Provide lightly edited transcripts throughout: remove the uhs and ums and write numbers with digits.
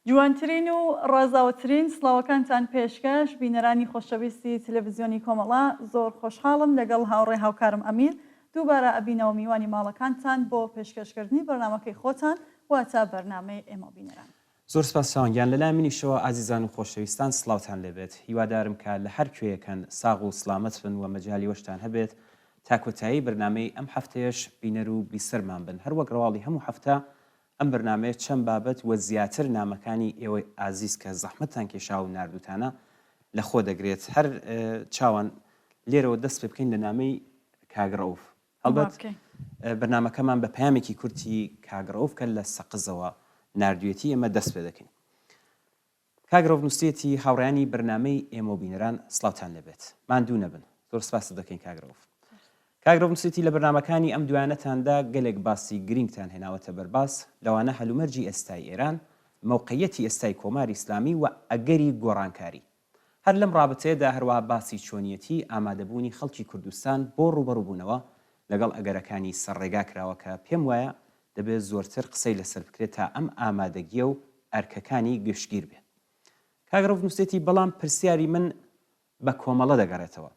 جوانترین و ڕازاوترین سڵاوەکانتان پێشکەش بینەرانی خۆشەویستی تەلەڤیزیۆنی کۆمەڵا زۆر خۆشحاڵم لەگەڵ هاوڕێ هاوکارم ئەمیر دووبارە ئەبینەوە میوانی ماڵەکانتان بۆ پێشکەشکردنی بەرنامەکەی خۆتان واتە بەرنامەی ئێمە بینەران. زۆر سپاس چاوەنگیان لەلای منیشەوە ئازیزان و خۆشەویستان سڵاوتان لێبێت. هیوادارم کە لە هەر کوێیەکەن ساغ و سلامەت بن و مەجالی وەشتان هەبێت تا کۆتایی بەرنامەی ئەم هەفتەیەش بینەر و بیسەرمان بن. هەر وەک ڕواڵی هەموو هەفتە ئەم بەرنامەیە چەند بابەت وە زیاتر نامەکانی ئێوەی ئازیز کە زەحمەتتان کێشا و نردوتانە لە خۆ دەگرێت. هەر چاوان لێرەوە دەست پێ بکەین لە نامەی کاگڕەوف. هەڵبەت بەرنامەکەمان بە پەیامێکی کورتی کاگڕەوف کە لە سەقزەوە نردوێتی ئێمە دەست پێ دەکەین. کاگڕەوف نووسێتی هاوڕێیانی بەرنامەی ئێمە و بینەران سڵاوتان لێبێت. ماندوو نەبن. زۆر سپاس دەکەین کاگڕەوف. کاگڕەوف نووسێتی لە بەرنامەکانی ئەم دوانەتاندا گەلێک باسی گرنگتان هێناوەتە بەرباس لەوانە هەلومەرجی ئێستای ئێران، موقعیەتی ئێستای کۆماری ئیسلامی و ئەگەری گۆڕانکاری. هەر لەم ڕابطەیەدا هەروە باسی چۆنیەتی ئامادەبوونی خەڵکی کوردستان بۆ ڕوبەڕووبوونەوە لەگەڵ ئەگەرەکانی سەرڕێگا کراوە کە پێم وایە دەبێت زۆرتر قسەی لەسەر بکرێت تا ئەم ئامادەگیە و ئەرکەکانی گشتگیر بێت. کاگڕەوف نووسێتی بەڵام پرسیاری من بە کۆمەڵە دەگەڕێتەوە.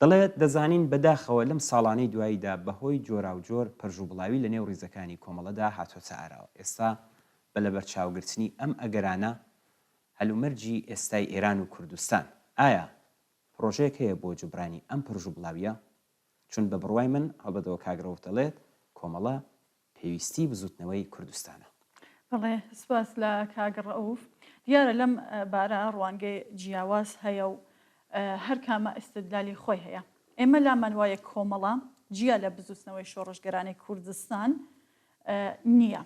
دەڵێت دەزانین بەداخەوە لەم ساڵانەی دواییدا بەهۆی جۆرا و جۆر پەرژوبڵاوی لە نێو ڕیزەکانی کۆمەڵەدا هاتۆتە ئاراوە. ئێستا بە لەبەرچاوگرتنی ئەم ئەگەرانە هەلومەرجی ئێستای ئێران و کوردستان ئایا پرۆژەیەک هەیە بۆ جوبرانی ئەم پەرژوبڵاویە؟ چون بە بڕوای من هەڵبەتەوە کاگڕەوف دەڵێت کۆمەڵە پێویستی بزوتنەوەی کوردستانە. بەڵێ سپاس لە کاگڕەوف. دیارە لەم بارە ڕوانگەی جیاواز هەیە و هەر کامە ئستدلالی خۆی هەیە. ئێمە لامان وایە کۆمەڵە جیا لە بزوتنەوەی شۆڕشگەرانی کوردستان نییە.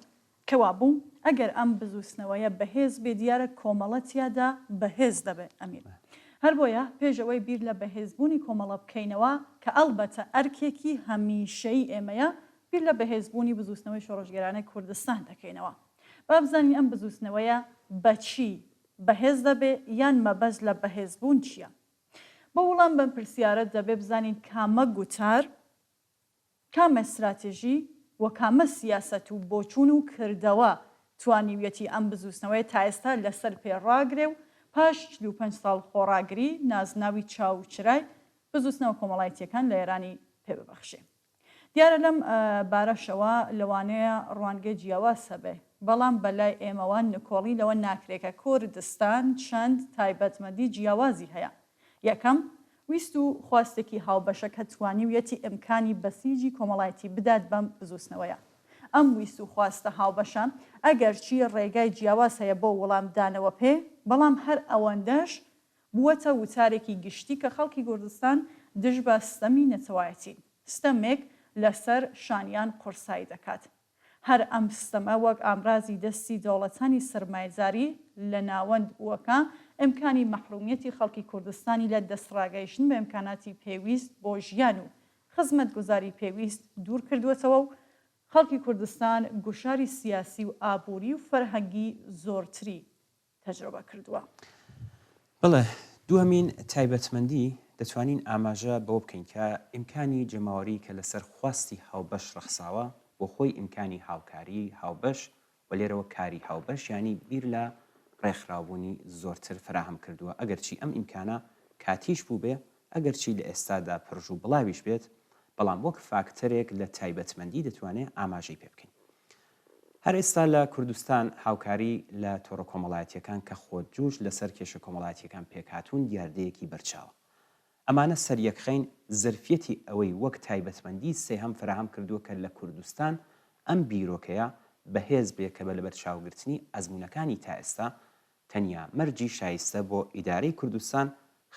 کەوا بوو ئەگەر ئەم بزوتنەوەیە بەهێز بێ دیارە کۆمەڵە تیادا بەهێز دەبێت ئەمیر. هەر بۆیە پێشەوەی بیر لە بەهێزبوونی کۆمەڵە بکەینەوە کە ئەڵبەتە ئەرکێکی هەمیشەی ئێمەیە بیر لە بەهێزبوونی بزوتنەوەی شۆڕشگەرانی کوردستان دەکەینەوە. با بزانین ئەم بزوتنەوەیە بەچی بەهێز دەبێ یان مەبەز لە بەهێزبوون چییە؟ بە وەڵام بەم پرسیارە دەبێ بزانین کامە گوتار، کامە استراتێژی و کامە سیاسەت و بۆچوون و کردەوە توانیویەتی ئەم بزوتنەوەی تا ئێستا لەسەر پێڕاگرێ و پاش 45 ساڵ خۆڕاگری نازناوی چاوچرای بزوتنەوە کۆمەڵایەتیەکان لە ئێرانی پێ ببەخشێ. دیارە لەم بارەشەوە لەوانەیە ڕوانگەی جیاواز هەبێ، بەڵام بەلای ئێمەوان نکۆڵی لەوە ناکرێکە کوردستان چەند تایبەتمەندی جیاوازی هەیە. یەکەم ویست و خواستێکی هاوبەشە کە توانیویەتی ئیمکانی بەسیجی کۆمەڵایەتی بدات بەم بزوتنەوەیە. ئەم ویست و خواستە هاوبەشە ئەگەر چی ڕێگای جیاواز هەیە بۆ وەڵامدانەوە پێ، بەڵام هەر ئەوەندەش بووەتە وتارێکی گشتی کە خەڵکی کوردستان دژ بە ستەمی نەتەوایەتی ستەمێک لەسەر شانیان قورسایی دەکات. هەر ئەم ستەمە وەک ئامرازی دەستی دەوڵەتانی سرمایه‌داری لە ناوەند وەکە ئیمکانی مەحرومیەتی خەڵکی کوردستانی لە دەستڕاگەیشتن بە ئیمکاناتی پێویست بۆ ژیان و خزمەتگوزاری پێویست دوور کردوێتەوە و خەڵکی کوردستان گوشاری سیاسی و ئابووری و فەرهەنگی زۆرتری تەجربە کردووە. بڵێ دووەمین تایبەتمەندی دەتوانین ئاماژە بۆ بکەین کە ئیمکانی جەماوەری کە لەسەر خواستی هاوبەش ڕەخساوە بۆ خۆی ئیمکانی هاوکاری هاوبەش و لێرەوە کاری هاوبەش ینی بیر لە ڕێکخراوبوونی زۆرتر فراهم کردووە. ئەگەرچی ئەم ئیمکانە کاتیش بوو بێ، ئەگەرچی لە ئێستادا پڕژوو بڵاویش بێت، بەڵام وەک فاکتەرێک لە تایبەتمەندی دەتوانێت ئاماژەی پێ بکەین. هەر ئێستا لە کوردستان هاوکاری لە تۆڕە کۆمەڵایەتیەکان کە خۆجوش لەسەر کێشە کۆمەڵایەتیەکان پێکهاتوون دیاردەیەکی بەرچاوە. ئەمانە سەریەکخەین زرفەتی ئەوەی وەک تایبەتمەندی سێهەم فراهم کردووە کە لە کوردستان ئەم بیرۆکەیە بەهێز بێ کە بە لەبەرچاوگرتنی ئەزمونەکانی تا ئێستا تەنیا مەرجی شایستە بۆ ئیدارەی کوردستان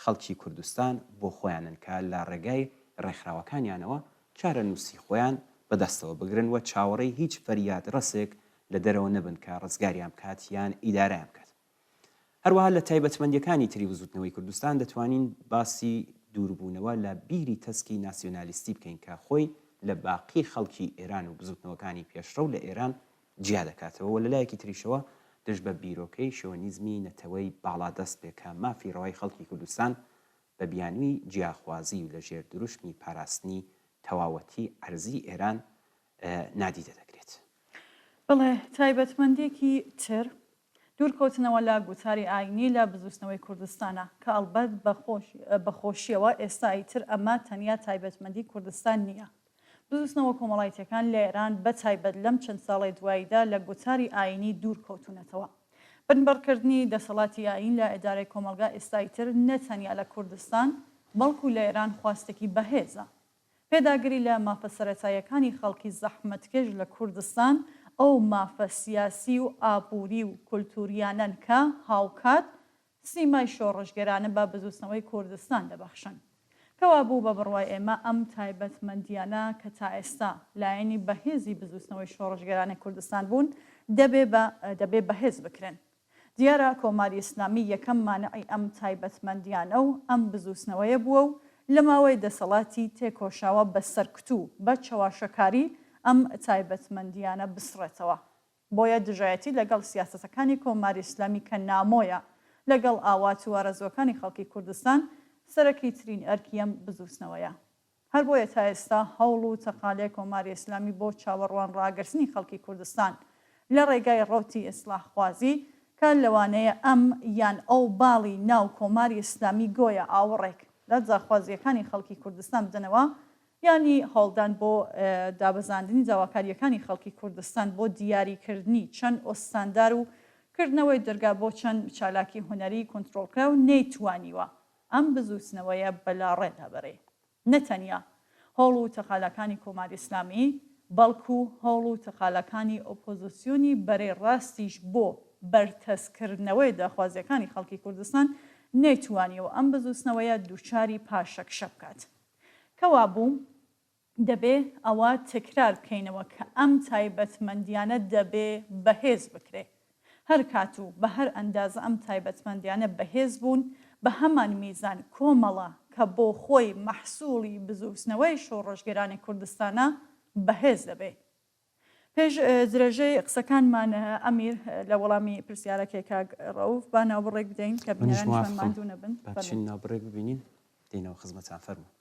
خەڵکی کوردستان بۆ خۆیانن کە لە ڕێگای ڕێکخراوەکانیانەوە چارە نووسی خۆیان بەدەستەوە بگرن و چاوەڕێی هیچ فەریاد ڕسێک لە دەرەوە نەبن کە ڕزگاریان بکات یان ئیدارەیان بکات. هەروەها لە تایبەتمەندیەکانی تری بزوتنەوەی کوردستان دەتوانین باسی دووربوونەوە لە بیری تەسکی ناسیۆنالیستی بکەین کە خۆی لە باقی خەڵکی ئێران و بزوتنەوەکانی پێشڕەو لە ئێران جیا دەکاتەوە و لەلایەکی تریشەوە دژ بە بیرۆکەی شۆنیزمی نەتەوەی باڵادەست بێ کە مافی ڕەوای خەڵکی کوردستان بە بیانووی جیاخوازی و لە ژێر دروشمی پاراستنی تەواوەتی ئەرزی ئێران نادیدە دەکرێت. بڵێ تایبەتمەندێکی تر دوورکەوتنەوە لە گوتاری ئاینی لە بزوستنەوەی کوردستانە کە ئەڵبەت بەخۆشیەوە ئێستا ئیتر ئەمە تەنیا تایبەتمەندی کوردستان نییە. بزوستنەوە کۆمەڵایەتیەکان لە ئێران بە تایبەت لەم چەند ساڵی دواییدا لە گوتاری ئاینی دوورکەوتونەتەوە. بنبەرکردنی دەسەڵاتی ئاین لە ئیدارەی کۆمەلگا ئێستا ئیتر نەتەنیا لە کوردستان بەڵکو لە ئێران خواستێکی بەهێزە. پێداگری لە مافە سەرەتاییەکانی خەڵکی زەحمەتکێش لە کوردستان ئەو مافە سیاسی و ئابووری و کولتوریانەن کە هاوکات سیمای شۆڕژگەرانە بە بزوستنەوەی کوردستان دەبەخشن. کەوا بوو بە بڕوای ئێمە ئەم تایبەتمەندیانە کە تا ئێستا لایەنی بەهێزی بزوستنەوەی شۆڕژگەرانی کوردستان بوون دەبێ بەهێز بکرێن. دیارە کۆماری ئیسلامی یەکەم مانعی ئەم تایبەتمەندیانە و ئەم بزوستنەوەیە بووە و لە ماوەی دەسەڵاتی تێکۆشاوە بە سەرکوتوو بە چەواشەکاری ئەم تایبەتمەندیانە بسڕێتەوە. بۆیە دژایەتی لەگەڵ سیاسەتەکانی کۆماری ئیسلامی کە نامۆیە لەگەڵ ئاوات و وارەزوەکانی خەڵکی کوردستان سەرەکی ترین ئەرکی ئەم بزوستنەوەیە. هەر بۆیە تا ئێستا هەوڵ و تەقالێ کۆماری ئیسلامی بۆ چاوەڕوان ڕاگررتنی خەڵکی کوردستان لە ڕێگای ڕۆتی ئیسلاحخوازی کە لەوانەیە ئەم یان ئەو باڵی ناو کۆماری ئیسلامی گۆیە ئاوەڕێک لە جاخوازیەکانی خەڵکی کوردستان بدەنەوە ینی هەوڵدان بۆ دابەزاندنی داواکاریەکانی خەڵکی کوردستان بۆ دیاریکردنی چەند ئۆستاندار و کردنەوەی دەرگا بۆ چەند چالاکی هوەری کۆنتترۆلکرا و نەیتوانیوە ئەم بزوستنەوەیە بەلاڕێدا بەرێ. نەتەنیا هەوڵ و تەقالەکانی کۆماری ئیسلامی بەڵکو هەوڵ و تەقالەکانی ئۆپۆزیسیۆنی بەرەی ڕاستیش بۆ بەرتەسکردنەوەی داخوازیەکانی خەڵکی کوردستان نەیتوانیەوە ئەم بزوستنەوەیە دووچاری پاشەکشە بکات. کەوا بوو دەبێ ئەوە تکرار بکەینەوە کە ئەم تایبەتمەندیانە دەبێ بەهێز بکرێ. هەر کات و بە هەر ئەندازە ئەم تایبەتمەندیانە بەهێز بوون بە هەمان میزان کۆمەڵە کە بۆ خۆی مەحسوڵی بزوستنەوەی شۆڕژگەرانی کوردستانە بەهێز دەبێ. پێش درێژەی قسەکانمان ئەمیر لە وەڵامی پرسیارەکێکا ڕەوف با ناوبڕێک بدەین کە بنیان ماندوو نەبن. چین ناوبڕێک ببینین دێنەوە خزمەتان فەرموو.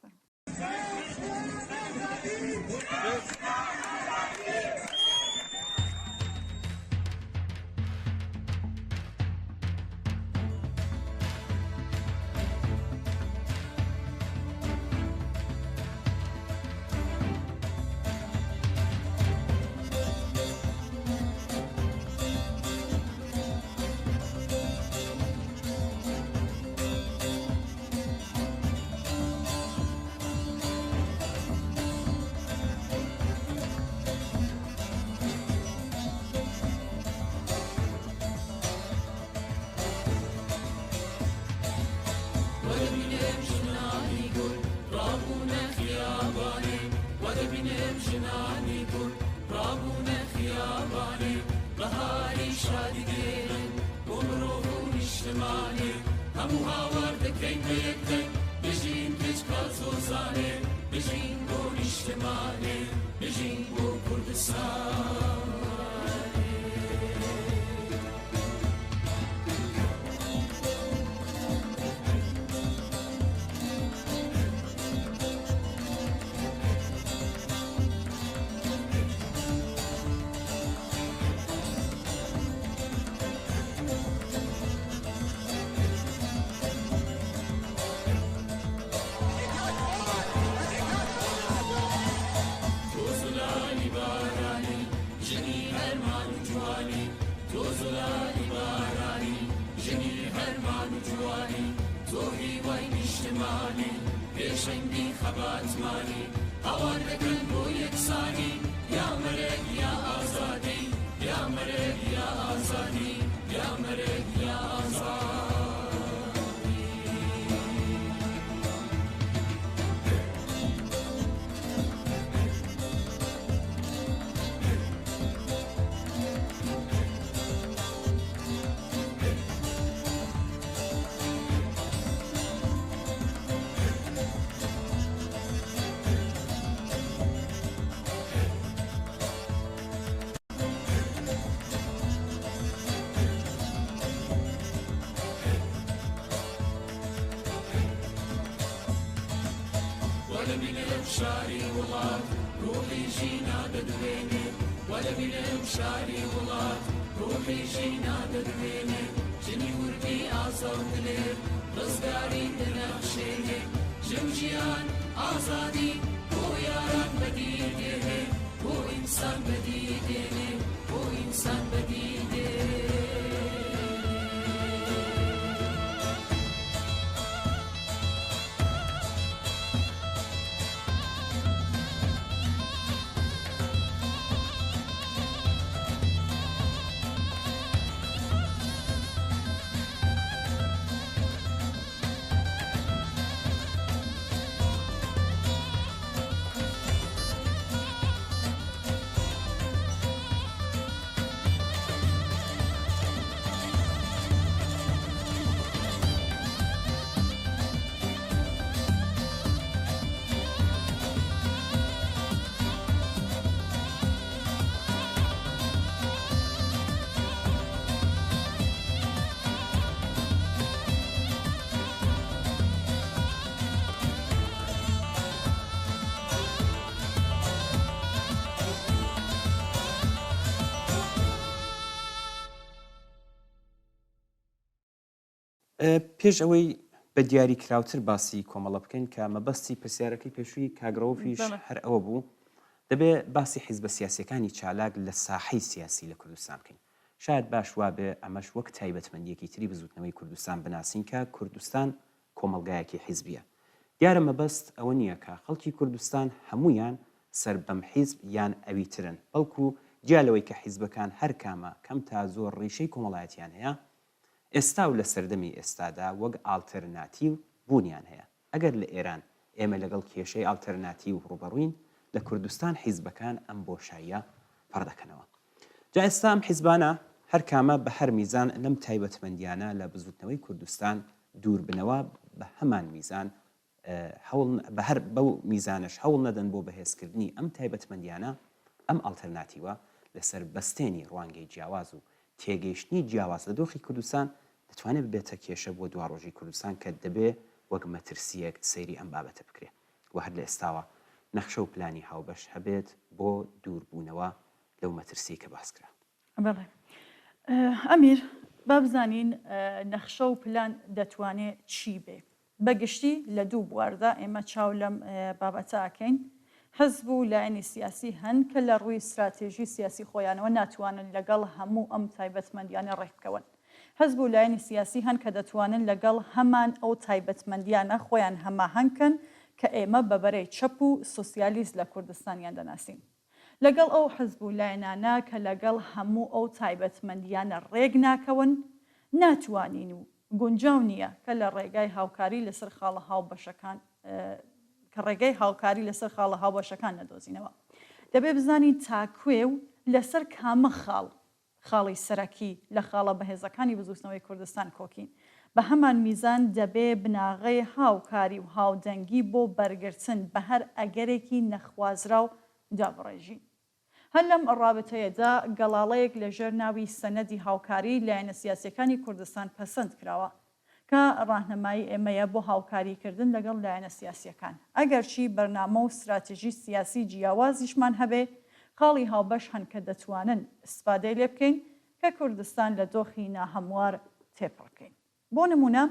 شاری وڵات ڕۆحی ژینا دەدوێنێ وەرە بینم شاری وڵات ڕۆحی ژینا دەدوێنێ ژنی وردی ئازاد لێ ڕزگاری دەنەخشێنێ ژن ژیان ئازادی بۆ یاران بەدی دێنێ بۆ ئینسان بەدی دێنێ بۆ ئینسان بەدی دێنێ پێش ئەوەی بە دیاری کراوتر باسی کۆمەڵە بکەین کە مەبەستی پرسیارەکەی پێشووی کاگرۆفیش هەر ئەوە بوو دەبێت باسی حیزبە سیاسیەکانی چالاک لە ساحەی سیاسی لە کوردستان بکەین. شاید باش وابێ ئەمەش وەک تایبەتمەندیەکی تری بزوتنەوەی کوردستان بناسین کە کوردستان کۆمەلگایەکی حیزبیە. دیارە مەبەست ئەوە نییە کە خەڵکی کوردستان هەمویان سەر بەم حیزب یان ئەویترن، بەڵکو جیالەوەی کە حیزبەکان هەر کامە کەم تا زۆر ڕیشەی کۆمەڵایەتیان هەیە ئێستا و لە سەردەمی ئێستادا وەک ئالتەرناتیو بوونیان هەیە. ئەگەر لە ئێران ئێمە لەگەڵ کێشەی ئالتەرناتیو ڕوبەڕووین، لە کوردستان حیزبەکان ئەم بۆشاییە پڕدەکەنەوە. جا ئێستا ئەم حیزبانە هەر کامە بە هەر میزان لەم تایبەتمەندیانە لە بزوتنەوەی کوردستان دوور بنەوە بە هەمان میزان بە هەر بەو میزانش هەوڵ نەدەن بۆ بەهێزکردنی ئەم تایبەتمەندیانە ئەم ئالتەرناتیوە لەسەر بەستێنی ڕوانگەی جیاواز و تێگەیشتنی جیاواز لە دۆخی کوردستان دەتوانێت بێتە کێشە بۆ دواڕۆژی کوردستان کە دەبێ وەک مەترسیەک سەیری ئەم بابەتە بکرێت و هەر لە ئێستاوە نەخشە و پلانی هاوبەش هەبێت بۆ دووربوونەوە لەو مەترسی کە باسکرا. بەڵێ ئەمیر با بزانین نەخشە و پلان دەتوانێت چی بێ. بەگشتی لە دوو بواردا ئێمە چاو لەم بابەتە ئاکەین. حزب و لایەنی سیاسی هەن کە لە ڕووی استراتێژی سیاسی خۆیانەوە ناتوانن لەگەڵ هەموو ئەم تایبەتمەندیانە ڕێکبکەون. حزب و لایەنی سیاسی هەن کە دەتوانن لەگەڵ هەمان ئەو تایبەتمەندیانە خۆیان هەماهەنگکەن کە ئێمە بەبەرەی چەپ و سوسیالیست لە کوردستانیان دەناسین. لەگەڵ ئەو حزب و لایەنانە کە لەگەڵ هەموو ئەو تایبەتمەندیانە ڕێک ناکەون، ناتوانین و گونجاو نییە کە لە ڕێگای هاوکاری لەسەر خاڵە هاوبەشەکان کە ڕێگەی هاوکاری لەسەر خاڵە هاوبەشەکان نەدۆزینەوە. دەبێ بزانین تاکوێ و لەسەر کامە خاڵی سەرەکی لە خاڵە بەهێزەکانی بزوتنەوەی کوردستان کۆکین. بە هەمان میزان دەبێ بناغەی هاوکاری و هاودەنگی بۆ بەرگرتن بە هەر ئەگەرێکی نەخوازرا و دابڕێژین. هەر لەم ڕابطەیەدا گەڵاڵەیەک لەژێر ناوی سەنەدی هاوکاری لایەنە سیاسیەکانی کوردستان پەسەند کراوە کە ڕاهنمایی ئێمەیە بۆ هاوکاریکردن لەگەڵ لایەنە سیاسیەکان. ئەگەرچی بەرنامە و استراتێژی سیاسی جیاوازیشمان هەبێ، خاڵی هاوبەش هەن کە دەتوانن استفادەی لێ بکەین کە کوردستان لە دۆخی ناهەموار تێپڕکەین. بۆ نمونە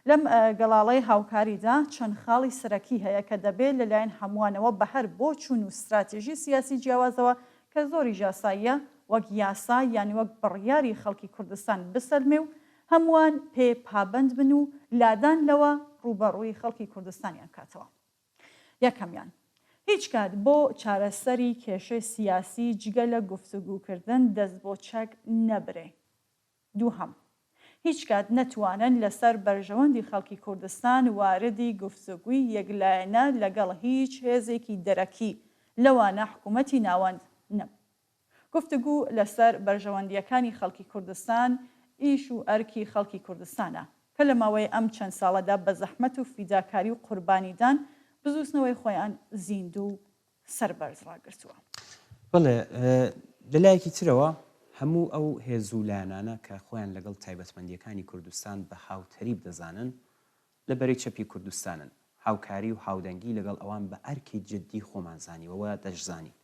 لەم گەڵاڵەی هاوکاریدا چەند خاڵی سەرەکی هەیە کە دەبێت لەلایەن هەمووانەوە بە هەر بۆ چوون و استراتێژی سیاسی جیاوازەوە کە زۆری ژاساییە وەک یاسا یانی وەک بڕیاری خەڵکی کوردستان بسەلمێ و هەمووان پێ پابند بن و لادان لەوە ڕوبەڕووی خەڵکی کوردستانیان کاتەوە. یەکەمیان هیچ کات بۆ چارەسەری کێشەی سیاسی جگە لە گفتوگوکردن دەست بۆ چەک نەبرێ. دووهەم هیچ کات نەتوانن لەسەر بەرژەوەندی خەڵکی کوردستان واردی گفتوگوی یەکلایەنە لەگەڵ هیچ هێزێکی دەرەکی لەوانە حکوومەتی ناوەند نەب. گفتوگو لەسەر بەرژەوەندیەکانی خەڵکی کوردستان ئیش و ئەرکی خەڵکی کوردستانە کە لە ماوەی ئەم چەند ساڵەدا بە زەحمەت و فیداکاری و قوربانیدان بزوستنەوەی خۆیان زیندوو سەربەرز ڕاگرتووە. بڵێ لەلایەکی ترەوە هەموو ئەو هێزوولانانە کە خۆیان لەگەڵ تایبەتمەندیەکانی کوردستان بە هاوتەریب دەزانن لە بەرەی چەپی کوردستانن. هاوکاری و هاودەنگی لەگەڵ ئەوان بە ئەرکی جددی خۆمانزانیەوە دەشزانی.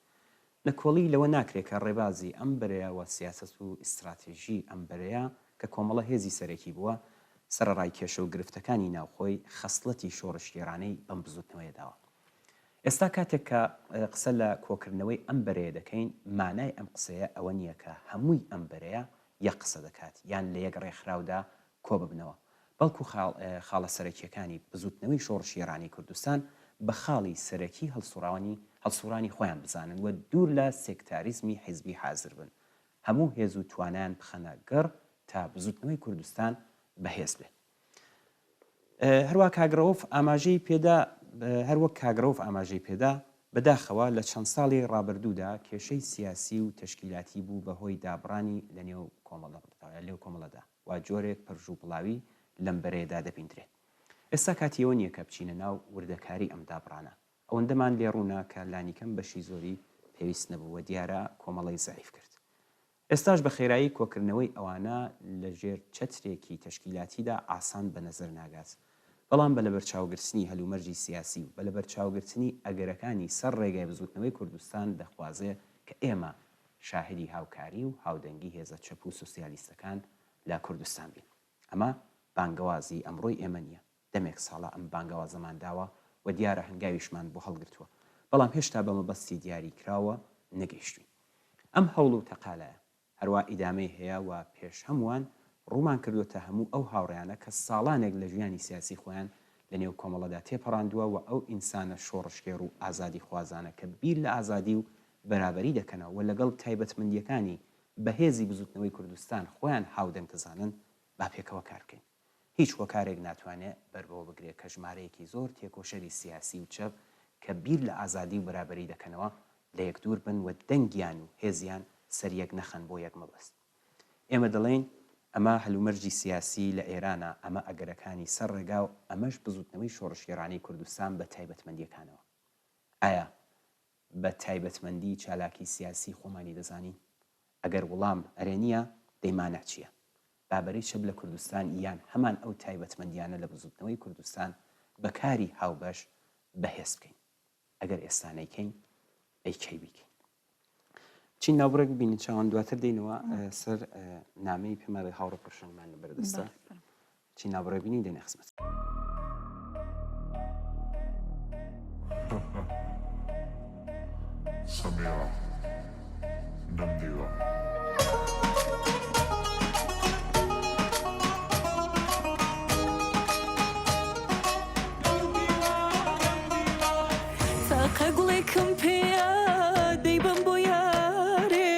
نەکۆڵی لەوە ناکرێت کە ڕێبازی ئەم بەرەیەوە سیاست و ئیستراتێژی ئەم بەرەیە کە کۆمەڵە هێزی سەرەکی بووە سەرڕای کێشە و گرفتەکانی ناوخۆی خەسڵەتی شۆڕشگێرانەی بەم بزوتنەوەی داوە. ئێستا کاتێک کە قسە لە کۆکردنەوەی ئەم بەرەیە دەکەین مانای ئەم قسەیە ئەوە نییە کە هەمووی ئەم بەرەیە یەک قسە دەکات یان لە یەک ڕێکخراودا کۆ ببنەوە بەڵکو خاڵە سەرەکیەکانی بزوتنەوەی شۆڕشگێرانی کوردستان بە خاڵی سەرەکی هەڵسوڕانی خۆیان بزانن و دوور لە سێکتاریزمی حیزبی حازر بن هەموو هێز و توانیان بخەنە گەڕ تا بزوتنەوەی کوردستان بەهێز بێت. هەروە کاگرۆف ئاماژەی پێدا هەروەک کاگرۆف ئاماژەی پێدا بەداخەوە لە چەند ساڵی ڕابردوودا کێشەی سیاسی و تەشکیلاتی بوو بەهۆی دابڕانی لە نێو کۆمەڵەدا و جۆرێک پەرژ و بڵاوی لەم بەرەیەدا دەبیندرێت. ئێستا کاتیەوە نییە کە بچینە ناو وردەکاری ئەم دابڕانە ئەوەندەمان لێڕوونا کە لانیکەم بەشی زۆری پێویست نەبووە دیارە کۆمەڵی زەعیف کرد. ئێستاش بە خێرایی کۆکردنەوەی ئەوانە لە ژێر چەترێکی تەشکیلاتیدا ئاسان بە نەزەر ناگات بەڵام بە لەبەرچاوگرتنی هەلومەرجی سیاسی و بە لەبەرچاوگرتنی ئەگەرەکانی سەر ڕێگای بزوتنەوەی کوردستان دەخوازێ کە ئێمە شاهدی هاوکاری و هاودەنگی هێزە چەپ و سوسیالیستەکان لە کوردستان بین. ئەمە بانگەوازی ئەمڕۆی ئێمە نییە دەمێک ساڵە ئەم بانگەوازەمان داوە و دیارە هەنگاویشمان بۆ هەڵگرتووە بەڵام هێشتا بە مەبەستی دیاری کراوە نەگەیشتوین. ئەم هەوڵ و تەقالایە هەروە ئیدامەی هەیە و پێش هەمووان ڕوومان کردوتە هەموو ئەو هاوڕێیانە کە ساڵانێک لە ژیانی سیاسی خۆیان لە نێو کۆمەڵەدا تێپەڕاندووە و ئەو ئینسانە شۆڕشکێر و ئازادی خوازانە کە بیر لە ئازادی و بەرابەری دەکەنەوە و لەگەڵ تایبەتمەندیەکانی بەهێزی بزوتنەوەی کوردستان خۆیان هاودەنگ دەزانن با پێکەوە کار بکەین. هیچ وەکارێک ناتوانێت بەربەوە بگرێت کە ژمارەیەکی زۆر تێکۆشەری سیاسی و چەپ کە بیر لە ئازادی و بەرابەری دەکەنەوە لە یەک دوور بن و دەنگیان و هێزیان سەریەک نەخەن بۆ یەک مەبەست. ئێمە دەڵێن ئەمە هەلومەرجی سیاسی لە ئێرانە ئەمە ئەگەرەکانی سەر ڕێگا و ئەمەش بزوتنەوەی شۆڕشگێرانی کوردستان بە تایبەتمەندیەکانەوە. ئایا بە تایبەتمەندی چالاکی سیاسی خۆمانی دەزانین؟ ئەگەر وەڵام ئەرێنیە دەیمانە چییە؟ بابەری چەب لە کوردستان یان هەمان ئەو تایبەتمەندیانە لە بزوتنەوەی کوردستان بەکاری هاوبەش بەهێز بکەین. ئەگەر ئێستانەیکەین ئەیکەی بیکەین. چین ناوبڕێک بینین چاوان دواتر دێنەوە سەر نامەی پێمەڵی هاوڕە پرشنگمان بەردەستە چین ناوبڕێ بینی دێنە خزمەت. سەمیرە نەمدیوە تاقە گوڵێکم پێیە دەیبم بۆ یارێ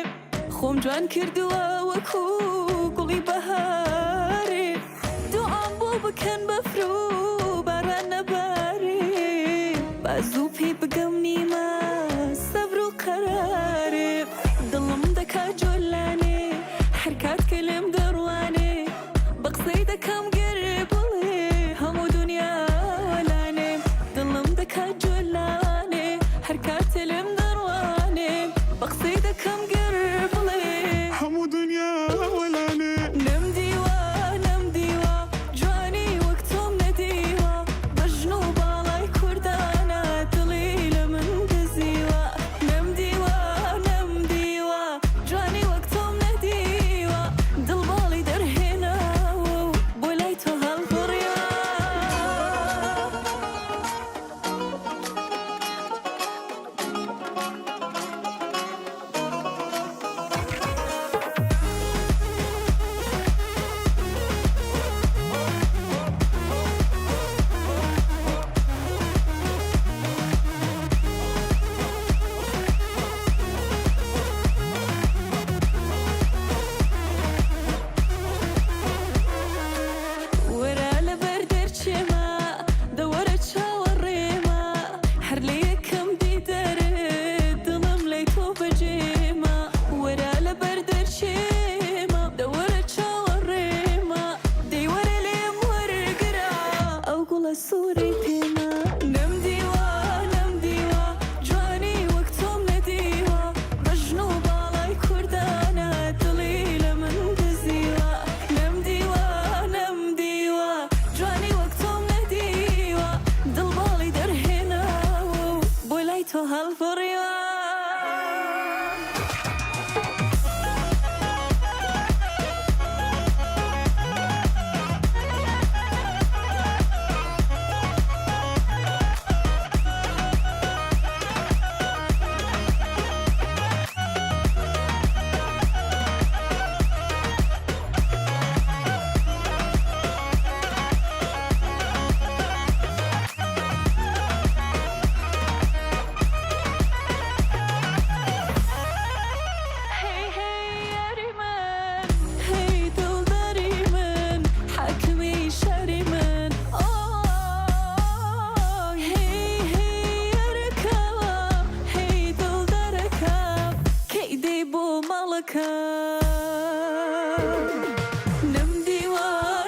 خۆم جوان کردووە وەکو گوڵی بەهارێ دوعام بۆ بکەن بەفرۆ باران نەبارێ بازوو پێی بگەم نیمە سەبر و قەرارێ دڵم دەکا جۆلانێ هەر کات کە لێم دەڕوانێ بە قسەی دەکەم گەرێ بڵێ هەموو دنیا وەلانێ دڵم دەکا جۆلانێ هەر کات لێم دەڕوانێ بە قسەی دەکەم گەرێ بڵێ هەموو دنیا وەلانێ نەمدیوە نەمدیوە جوانی وەک تۆم نەدیوە بەژن و باڵای کوردانە دڵی لە من دەزیوە نەمدیوە نەمدیوە جوانی وەک تۆم نەدیوە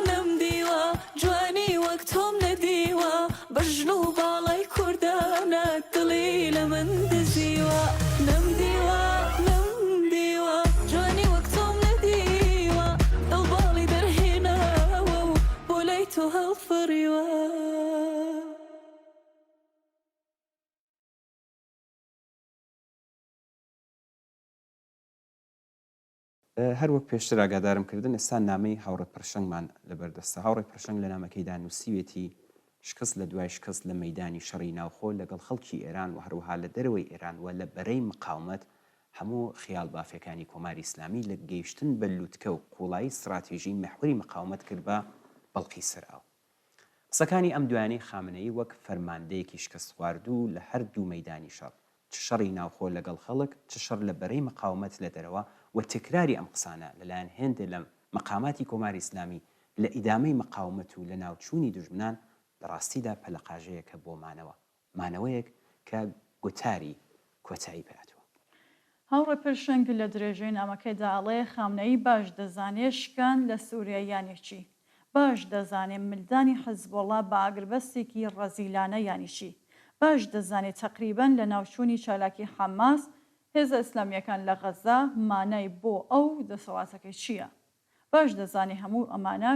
نەمدیوە جوانی وەک تۆم نەدیوە بەژن و باڵای کوردانە دڵی لە من دزیوە نەمدیوە جوانی وەک تۆم نەدیوە دڵباڵی دەرهێناوە و بۆ لای تۆ هەڵفڕیوە هەر وەک پێشتر ئاگادارم کردن ئێستا نامەی هاوڕێ پرشنگمان لەبەردەستە هاوڕێ پرشنگ لە نامەکەیدا نووسیوێتی شکست لە دوای شکست لە مەیدانی شەڕی ناوخۆ لەگەڵ خەڵکی ئێران و هەروەها لە دەرەوەی ئێران و لە بەرەی مقاومەت هەموو خیال بافەکانی کۆماری ئیسلامی لە گەیشتن بە لووتکە و قوڵایی استراتیژی مەحوری مقاومەت کرد بە بەڵقی سەرئاو. قسەکانی ئەم دوایانەی خامنەیی وەک فەرماندەیەکی شکست خواردوو لە هەردوو مەیدانی شەڕ چ شەڕی ناوخۆ لەگەڵ خەڵک چ شەڕ لە بەرەی مقاومەت لە دەرەوە و تکراری ئەم قسانە لەلایەن هێندێک لە مەقاماتی کۆماری ئیسلامی لە ئیدامەی مقاومەت و لە ناوچوونی دژمنان بەڕاستیدا پەلەقاژەیەکە بۆ مانەوەیەک کە گوتاری کۆتایی پێهاتووە. هاوڕێ پرشنگ لە درێژەی نامەکەیدا ئەڵێ خامنەیی باش دەزانێت شکان لە سووریا یانێکی باش دەزانێت ملدانی حزبۆڵا بە ئاگربەستێکی ڕەزیلانە یانیچی باش دەزانێت تەقریبەن لە ناوچوونی چالاکی حەماس هێزە ئیسلامیەکان لە غەزا مانای بۆ ئەو دەسەڵاتەکەی چییە؟ باش دەزانێت هەموو ئەمانە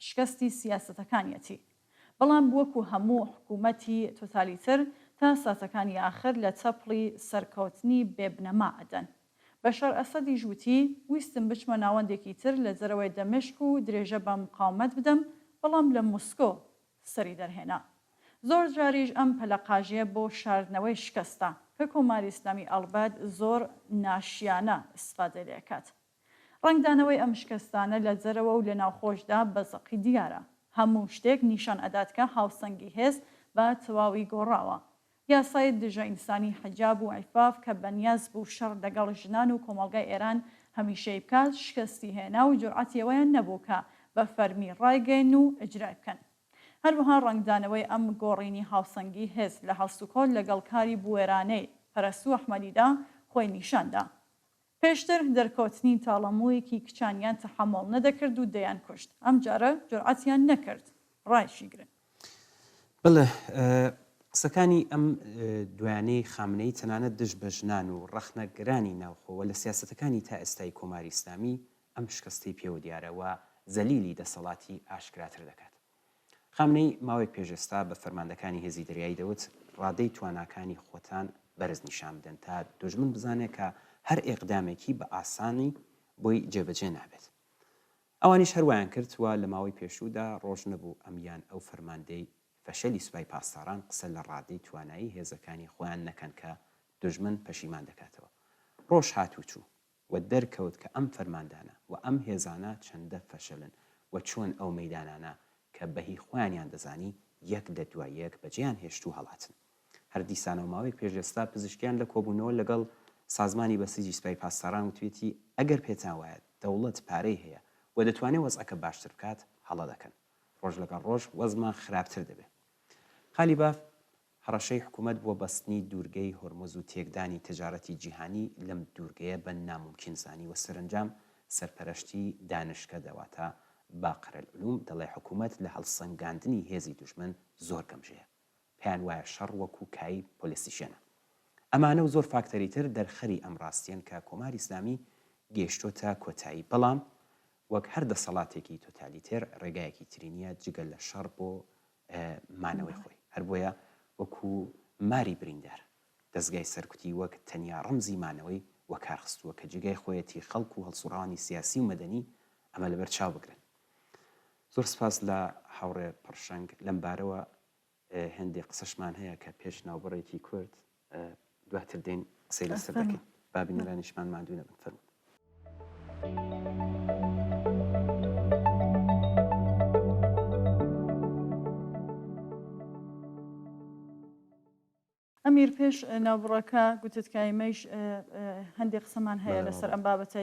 شکستی سیاسەتەکانیەتی بەڵام وەکو هەموو حکوومەتی تۆتالیتر تا ساتەکانی آخر لە چەپڵی سەرکەوتنی بێبنەما ئەدەن. بەشار ئەسەدی ژووتی ویستم بچمە ناوەندێکی تر لە جەرەوەی دەمشق و درێژە بە مقاومەت بدەم بەڵام لە موسکۆ سەری دەرهێنا. زۆر جاریش ئەم پەلەقاژیە بۆ شاردنەوەی شکستە کە کۆماری ئیسلامی ئەڵبەت زۆر ناشیانە ئیسفادە لێکات. ڕنگدانەوەی ئەم شکستانە لە جەرەوە و لە ناوخۆشدا بەزەقی دیارە. هەموو شتێک نیشان ئەداتکە هاوسەنگی هێز بە تەواوی گۆڕاوە. یاسای دژە ئینسانی حجاب و عیفاف کە بەنیاز بوو شەڕ لەگەڵ ژنان و کۆمەڵگای ئێران هەمیشەی بکات شکستی هێنا و جورعەتیەوەیان نەبوو کە بە فەرمی ڕایگەین و ئەجرا بکەن. هەروەها ڕنگدانەوەی ئەم گۆڕینی هاوسەنگی هێز لە هەڵسوکۆل لەگەڵ کاری بوێرانەی پەرەستوو ئەحمەدیدا خۆی نیشاندا. پێشتر دەرکەوتنی تاڵەموویەکی کچانیان تەحەمۆڵ نەدەکرد و دەیان کوشت. ئەم جارە جورعەتیان نەکرد ڕایشی گرن. بڵێ قسەکانی ئەم دوایانەی خامنەی تەنانەت دژ بە ژنان و ڕەخنەگرانی ناوخۆوە لە سیاسەتەکانی تا ئێستای کۆماری ئیسلامی ئەم شکستی پێوە دیارەوە زەلیلی دەسەڵاتی ئاشکراتر دەکات. خامنەی ماوەیەک پێشێستا بە فەرماندەکانی هێزی دەریایی دەوت ڕادەی تواناکانی خۆتان بەرز نیشان بدەن تا دژمن بزانێت کە هەر ئێقدامێکی بە ئاسانی بۆی جێبەجێ نابێت. ئەوانیش هەروایان کردووە لە ماوەی پێشوودا ڕۆژ نەبوو ئەمیان ئەو فەرماندەی فەشەلی سوپای پاسداران قسە لە ڕادەی توانایی هێزەکانی خۆیان نەکەن کە دژمن پەشیمان دەکاتەوە. ڕۆژ هاتوو چوو و دەرکەوت کە ئەم فەرماندانە و ئەم هێزانە چەندە فەشەلن و چۆن ئەو مەیدانانە کە بەهی خۆیانیان دەزانی یەک لە دوای یەک بەجێیان هێشت و هەڵاتن. هەر دیسانە و ماوەیەک پێشێستا پزیشکیان لە کۆبوونەوە لەگەڵ سازمانی بەسیجی سوپای پاسداران وتوێتی ئەگەر پێتان وایە دەوڵەت پارەی هەیە و دەتوانێت وەزعەکە باشتر بکات هەڵە دەکەن. ڕۆژ لەگەڵ ڕۆژ وەزمان خراپتر دەبێت. خالی باف هەڕەشەی حکوومەت بۆ بەستنی دوورگەی هۆرمۆز و تێکدانی تجارەتی جیهانی لەم دوورگەیە بە ناممکنزانی و سەرنجام سەرپەرشتی دانشکە دەواتە باقرەلعلوم دەڵێ حکوومەت لە هەڵسەنگاندنی هێزی دوژمن زۆر گەمژەیە. پێیان وایە شەڕ وەکو کایی پۆلیسیشێنە. ئەمانە و زۆر فاکتەری تر دەرخەری ئەم ڕاستیان کە کۆماری ئیسلامی گەیشتۆتە کۆتایی بەڵام وەک هەر دەسەڵاتێکی تۆتالیتێر ڕێگایەکی ترینیە جگەل لە شەڕ بۆ مانەوەی خۆی. هەر بۆیە وەکو ماری بریندار دەستگای سەرکوتی وەک تەنیا ڕەمزی مانەوەی وەکارخستووە کە جگای خۆیەتی خەڵک و هەڵسوڕانی سیاسی و مەدەنی ئەمە لەبەر چاو بگرن. زۆر سپاس لە هاوڕێ پڕشنگ لەم بارەوە هەندێک قسەشمان هەیە کە پێش ناوبڕێکی کورد دواتر دێن قسەی لەسەر دەکەین. بابینەرانیشمان ماندوو نەبن فەرموو. ئەمیر پێش ناوبڕەکە گوتت کایمەش هەندێک قسەمان هەیە لەسەر ئەم بابەتە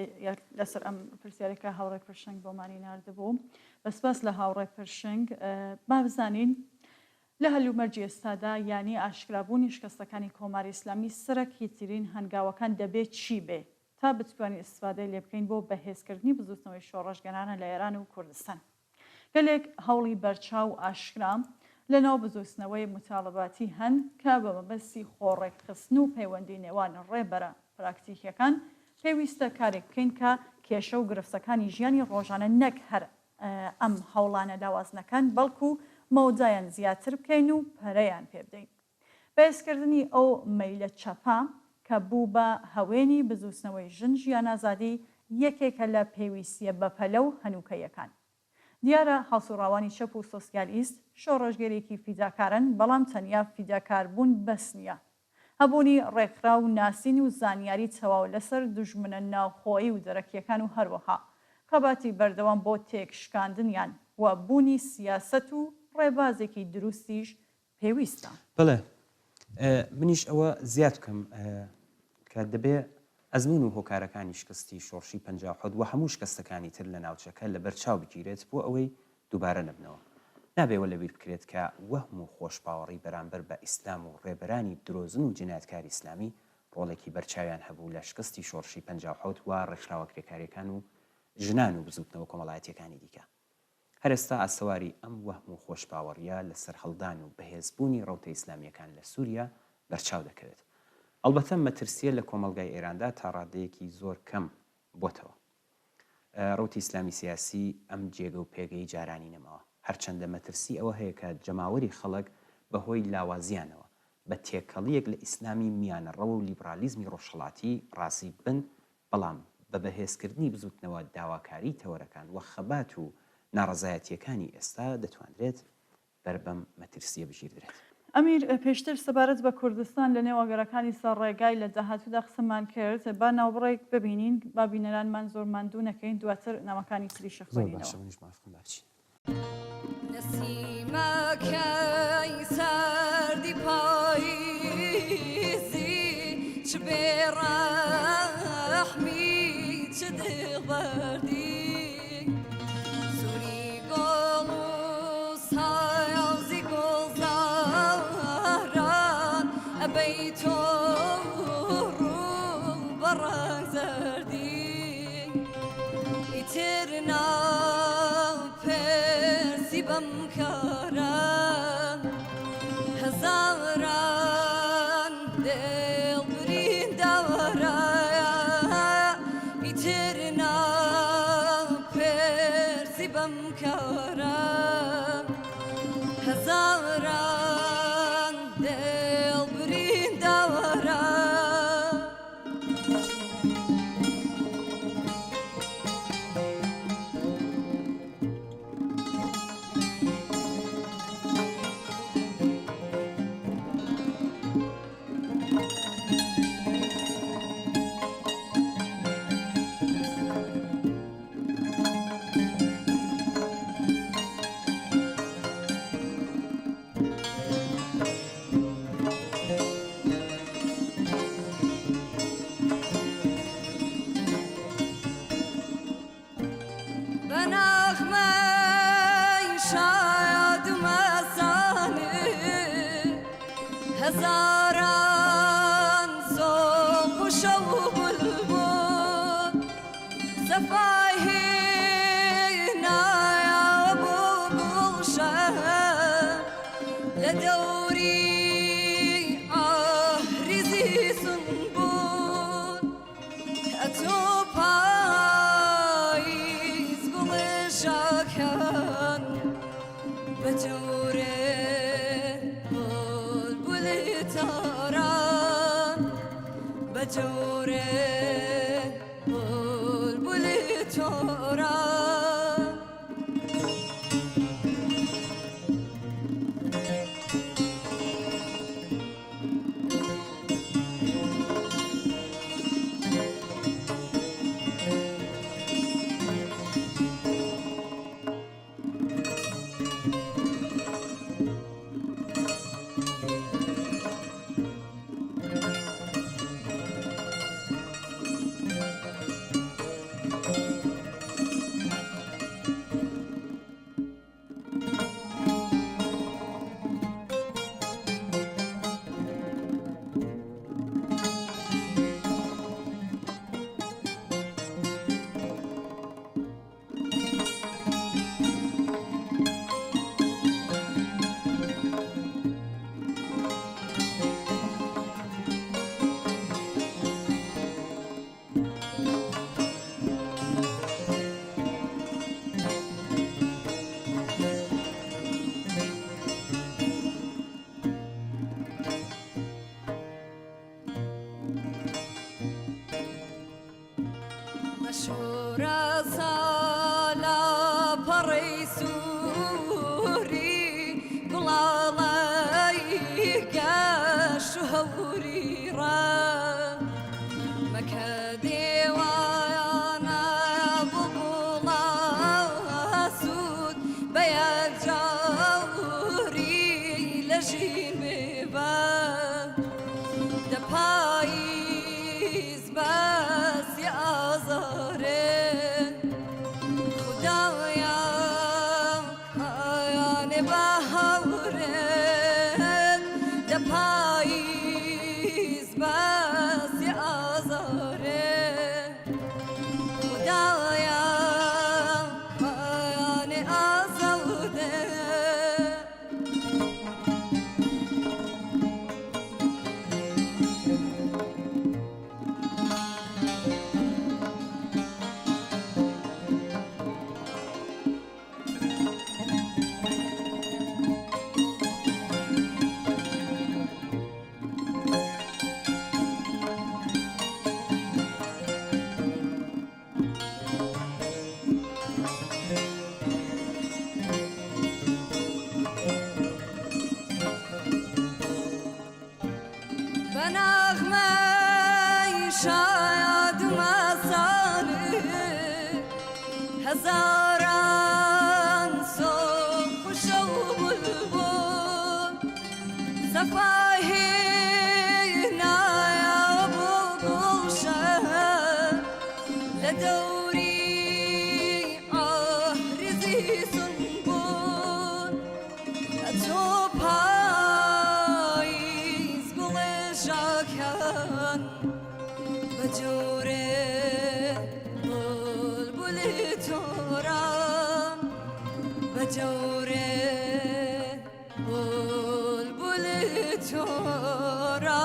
لەسەر ئەم پرسیارێکە هاوڕێ پرشنگ بۆمانی ناردبوو. بەسپاس لە هاوڕێ پرشنگ با بزانین لە هەلومەرجی ئێستادا یانی ئاشکرابوونی شکستەکانی کۆماری ئیسلامی سەرەکی ترین هەنگاوەکان دەبێت چی بێ تا بتوانین استفادەی لێ بکەین بۆ بەهێزکردنی بزوتنەوەی شۆڕەشگەرانە لە ئێران و کوردستان. گەلێک هەوڵی بەرچاو ئاشکرا لەناو بزوتنەوەی متاڵباتی هەن کە بە مەبەستی خۆڕێکخستن و پەیوەندی نێوان ڕێبەرە پراکتیکیەکان پێویستە کارێک بکەین کە کێشە و گرفتەکانی ژیانی ڕۆژانە نەک هەر ئەم هەوڵانە داوازنەکان بەڵکو مەودایان زیاتر بکەین و پەرەیان پێ بدەین. بەهێزکردنی ئەو مەیلە چەپا کە بوو بە هەوێنی بزوتنەوەی ژن ژیان ئازادی یەکێکە لە پێویستیە بەپەلە و هەنووکەیەکان. دیارە هەڵسوڕاوانی چەپ و سۆسیالیست شۆڕەژگەرێکی فیداکارن بەڵام تەنیا فیداکاربوون بەس نییە. هەبوونی ڕێکخرا و ناسین و زانیاری تەواو لەسەر دوژمنە ناوخۆیی و دەرەکیەکان و هەروەها قەباتی بەردەوام بۆ تێکشکاندنیان و بوونی سیاست و ڕێبازێکی دروستیش پێویستە. بڵێ منیش ئەوە زیاد بکەم کە دەبێ ئەزمون و هۆکارەکانی شکستی شۆڕشی 57 و هەموو شکستەکانی تر لە ناوچەکە لە بەرچاو بگیرێت بۆ ئەوەی دووبارە نەبنەوە. نابێوە لەبیر بکرێت کە وەهم و خۆشپاوەڕی بەرامبەر بە ئیسلام و ڕێبەرانی درۆزن و جنایەتکاری ئیسلامی ڕۆڵێکی بەرچاویان هەبوو لە شکستی شۆڕشی 57 و ڕێکخراوە کرێکاریەکان و ژنان و بزوتنەوە کۆمەڵایەتیەکانی دیکە. هەر ئێستا ئەستەواری ئەم وەهم و خۆشپاوەڕیە لەسەر هەڵدان و بەهێزبوونی ڕەوتە ئیسلامیەکان لە سووریا بەرچاو دەکەوێت. ئەلبەتە مەترسیە لە کۆمەلگای ئێراندا تا ڕادەیەکی زۆر کەم بۆتەوە. ڕەوتی ئیسلامی سیاسی ئەم جێگە و پێگەی جارانی نەماوە. هەرچەندە مەترسی ئەوە هەیە کە جەماوەری خەڵک بەهۆی لاوازیانەوە بە تێکەڵیەک لە ئیسلامی میانەڕەوە و لیبرالیزمی ڕۆژهەڵاتی ڕاستی بن، بەڵام بە بەهێزکردنی بزوتنەوە داواکاری تەوەرەکان و خەبات و ناڕەزایەتیەکانی ئێستا دەتوانرێت بەربەم مەترسیە بژیردرێت. ئەمیر پێشتر سەبارەت بە کوردستان لە نێوەگەرەکانی سەرڕێگای لە داهاتوودا قسەمان کرد با ناوبڕێک ببینین با بینەرانمان زۆر ماندوو نەکەین دواتر نامەکانی تریشە خوێنینەوە. نسیمەکەی سەردی پاییزی چ بێڕەحمی چ دڵبەردی سووری گۆڵ و سایازی گۆڵزاران ئەبەی تۆ ڕوو بەڕەنگ زەردی ئیتر ناپرسی بەم کارە هەزاران دڵبرین داوەرە ئیتر ناپرسی بەم کارە هەزاران دڵبرین داوەرە هزاران صبح و شب و بلبل صفای نایا و گلشن لدوری آهریزی سنبول اتو پاییز گل شاکن بجوره بجوره بلبل تورا وراسالا پڕیسووری گوڵاڵای گەش و هەوری ڕە مەکە دێوانە بوڵا سوود بە یەکجاوری لە ژین بێبە دەپاییز بەسی ئازارێن خوددایا هایانێ بە هەورێن دەپاییز بەسی ئازارێن خوددایا هایانێ ئازاودێن بنغمه شاید مساله هزاران صبح و شو بلبل صفای نایاب و گلشن لدوری آهرزی سنبول تو پاییز گل شاکن بجوره بلبل تورم بجوره بلبل تورم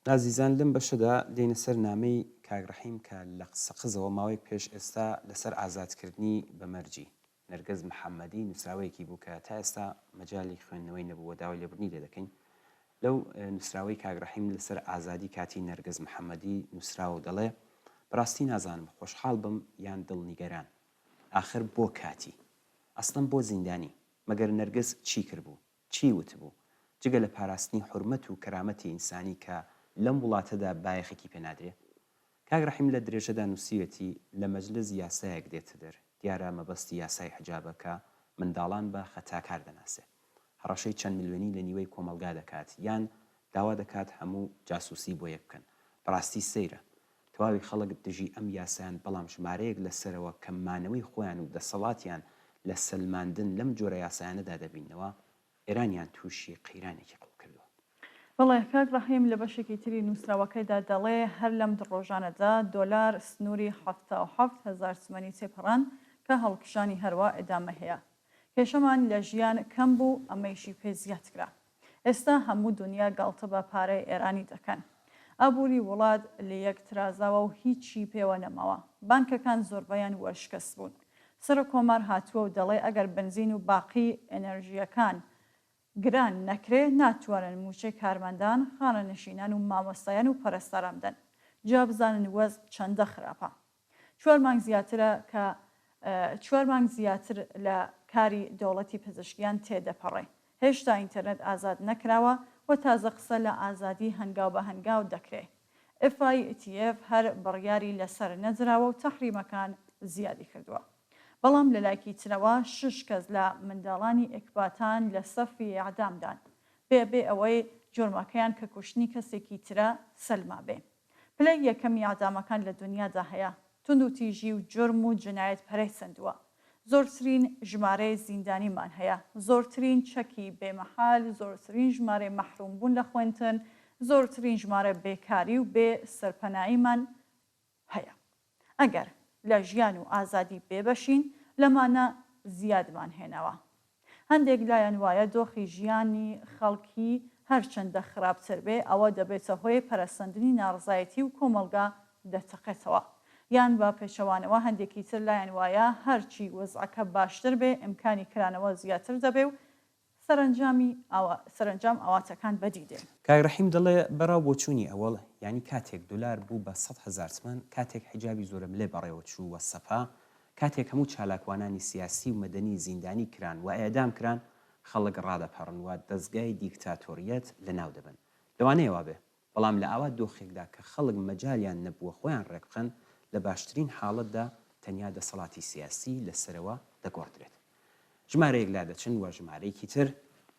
ئازیزان لەم بەشەدا دێنە سەر نامەی کاگڕەحیم کە لە قسەقزەوە ماوەیەک پێش ئێستا لەسەر ئازادکردنی بەمەرجی نەرگەز محەممەدی نووسراوەیەکی بوو کە تا ئێستا مەجای خوێندنەوەی نەبووە داوای لێبوردنی لێ دەکەین لەو نووسراوەی کاگڕەحیم لەسەر ئازادی کاتی نەرگەز محەممەدی نووسراوە دەڵێ بەڕاستی نازانم خۆشحاڵ بم یان دڵنیگەران آخر بۆ کاتی ئەسڵەن بۆ زیندانی مەگەر نەرگەز چی کردبوو چی وتبوو جگە لە پاراستنی حورمەت و کەرامەتی ئینسانی کە لەم وڵاتەدا بایەخێکی پێنادرێ کاگڕەحیم لە درێژەدا نووسیەتی لە مەجلس یاسایەک دێتە دەر دیارە مەبەستی یاسای حجابەکە منداڵان بە خەتاکار دەناسێ هەڕەشەی چەند میلیۆنی لە نیوەی کۆمەلگا دەکات یان داوا دەکات هەموو جاسووسی بۆ یەک بکەن بەڕاستی سەیرە تەواوی خەڵک دژی ئەم یاسایان بەڵام ژمارەیەک لەسەرەوە کەممانەوەی خۆیان و دەسەڵاتیان لە سەلماندن لەم جۆرە یاسایانەدا دەبینەوە ئێرانیان تووشی قەیرانێکی قوڵ کردووە بەڵێ کاگڕەحیم لە بەشێکی تری نووسراوەکەیدا دەڵێ هەر لەم ڕۆژانەدا دۆلار سنووری 7,000 سمەنی تێپەڕان کە هەڵکشانی هەروە ئێدامە هەیە کێشەمان لە ژیان کەم بوو ئەمەیشی پێ زیاد کرا ئێستا هەموو دنیا گاڵتە بە پارەی ئێرانی دەکەن ئابووری وڵات لە یەک ترازاوە و هیچی پێوە نەماوە بانکەکان زۆربەیان وەرشکەست بوون سەر کۆمار هاتووە و دەڵێ ئەگەر بنزین و باقی ئەنەرژیەکان گران نەکرێ ناتوانن موچەی کارمەندان خانەنشینان و مامۆستایان و پەرستەران بدەن جا بزانن وەز چەندە خراپە 4 مانگ زیاترە کە 4 مانگ زیاتر لە کاری دەوڵەتی پزیشکیان تێدەپەڕێ هێشتا ئینتەرنێت ئازاد نەکراوە و تازە قسە لە ئازادی هەنگاو بە هەنگاو دەکرێت FITF هەر بڕیاری لەسەر نەجراوە و تەحریمەکان زیادی کردووە بەڵام لە لایکی ترەوە 6 کەس لە منداڵانی ئێکباتان لە سەفی ئەعدامدان بێ ئەوەی جۆرمەکەیان کە کوشتنی کەسێکی ترە سەلما بێ پلەی یەکەمی ئەعدامەکان لە دنیادا هەیە تند و تیژی و جرم و جنایەت پەرەی سندووە زۆرترین ژمارەی زیندانیمان هەیە زۆرترین چەکی بێمەحال زۆرترین ژمارەی مەحرومبوون لە خوێنتن زۆرترین ژمارە بێکاری و بێ سەرپەناییمان هەیە ئەگەر لە ژیان و ئازادی بێبەشین لەمانە زیادمان هێنەوە هەندێک لایەن وایە دۆخی ژیانی خەڵکی هەرچەندە خراپتر بێ ئەوە دەبێتە هۆی پەرەسەندنی ناڕزایەتی و کۆمەلگا دەتەقێتەوە یان بە پێشەوانەوە هەندێکی تر لایەن وایە هەرچی وەزعەکە باشتر بێ ئیمکانی کرانەوە زیاتر دەبێ و سەرنجام ئاواتەکان بەدی دێن. کاگڕەحیم دەڵێ بەراو بۆچوونی ئەوڵ ینی کاتێک دلار بوو بە 100,000 چمەن کاتێک حیجابی زۆرم لێ بەڕێوە چوو وە سەپا کاتێک هەموو چالاکوانانی سیاسی و مەدەنی زیندانی کران و ئێدام کران خەڵک ڕادەپەڕن و دەستگای دیکتاتۆریەت لە ناو دەبن لەوانەیەوە بێ بەڵام لە ئاوا دۆخێکدا کە خەڵک مەجالیان نەبووە خۆیان ڕێکبخەن لە باشترین حاڵەتدا تەنیا دەسەڵاتی سیاسی لەسەرەوە دەگۆڕدرێت ژمارەیەک لا دەچن وە ژمارەیەکی تر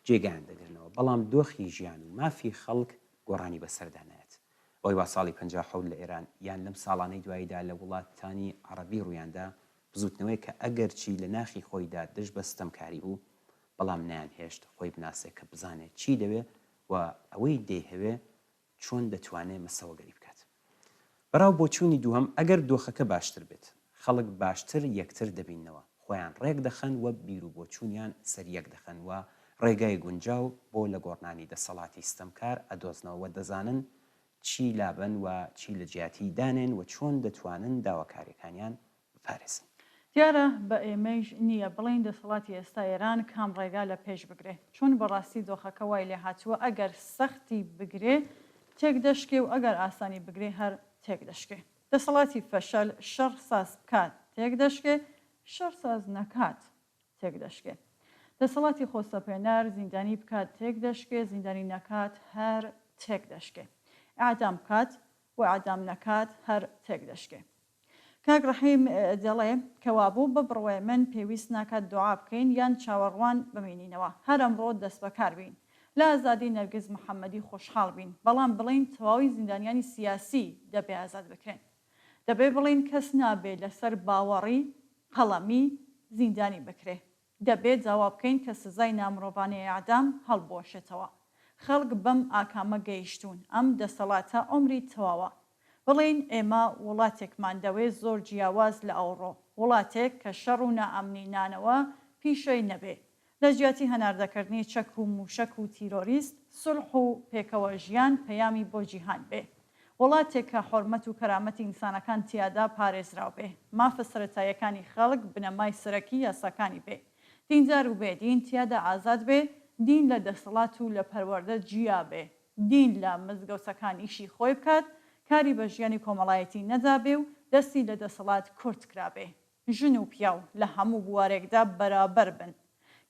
جێگیان دەگرنەوە بەڵام دۆخی ژیان و مافی خەڵک گۆڕانی بەسەردانایەت ئەوەی وا ساڵی 57 لە ئێران یان لەم ساڵانەی دواییدا لە وڵاتانی عەرەبی ڕوویاندا بزوتنەوەی کە ئەگەر چی لە ناخی خۆیدا دژ بە ستەمکاری بوو بەڵام نیان هێشت خۆی بناسێت کە بزانێت چی دەوێ و ئەوەی دەیهەوێ چۆن دەتوانێت مەسەوەگەری بکات بەراو بۆچوونی دووهەم ئەگەر دۆخەکە باشتر بێت خەڵک باشتر یەکتر دەبینەوە خۆیان ڕێک دەخەن وە بیر و بۆچوونیان سەریەک دەخەن و ڕێگای گونجاو بۆ لە گۆڕنانی دەسەڵاتی ستەمکار ئەدۆزنەوە دەزانن چی لابن و چی لە جیاتی دانێن و چۆن دەتوانن داواکاریەکانیان بپارێزن دیارە بە ئێمەش نییە بڵین دەسەڵاتی ئێستا ئێران کام ڕێگا لە پێش بگرێ چون بەڕاستی دۆخەکە وای لێ هاتووە ئەگەر سەختی بگرێ تێک دەشکێ و ئەگەر ئاسانی بگرێ هەر تێک دەشکێ دەسەڵاتی فەشەل شەڕ ساز بکات تێک دەشکێ شەڕ ساز نەکات تێک دەشکێ دەسەڵاتی خۆستەپێنەر زیندانی بکات تێک دەشکێ زیندانی نەکات هەر تێک دەشکێ ئاعدام بکات و ئاعدام نەکات هەر تێک دەشکێ کاک ڕەحیم دەڵێ کەوابوو ببڕوێ من پێویست ناکات دوعا بکەین یان چاوەڕوان بمێنینەوە هەر ئەمڕۆ دەست بەکار بین لە ئازادی نەرگز محەممەدی خۆشحاڵ بین بەڵام بڵین تەواوی زیندانیانی سیاسی دەبێ ئازاد بکرێن دەبێ بڵین کەس نابێت لەسەر باوەڕی قەڵەمی زیندانی بکرێ دەبێت جاوا بکەین کە سزای نامرۆڤانەی ئاعدام هەڵبۆشێتەوە خەڵک بەم ئاکامە گەیشتون ئەم دەسەڵاتە عمری تەواوە بڵین ئێمە وڵاتێکمان دەوێت زۆر جیاواز لە ئەوڕۆ وڵاتێک کە شەڕ و نائەمنی نانەوە پیشەی نەبێ لە جیاتی هەناردەکردنی چەک و موشک و تیرۆریست سولح و پێکەوە ژیان پەیامی بۆ جیهان بێ وڵاتێک کە حۆرمەت و کەرامەتی ئینسانەکان تیادا پارێزراو بێ مافە سەرەتاییەکانی خەڵک بنەمای سەرەکی یاساکانی بێ دیندار و بێدین تیادا ئازاد بێ دین لە دەسەڵات و لە پەروەردە جیا بێ دین لە مزگەوتەکان ئیشی خۆی بکات کاری بە ژیانی کۆمەڵایەتی نەدابێ و دەستی لە دەسەڵات کورت کرابێ ژن و پیاو لە هەموو بوارێکدا بەرابەر بن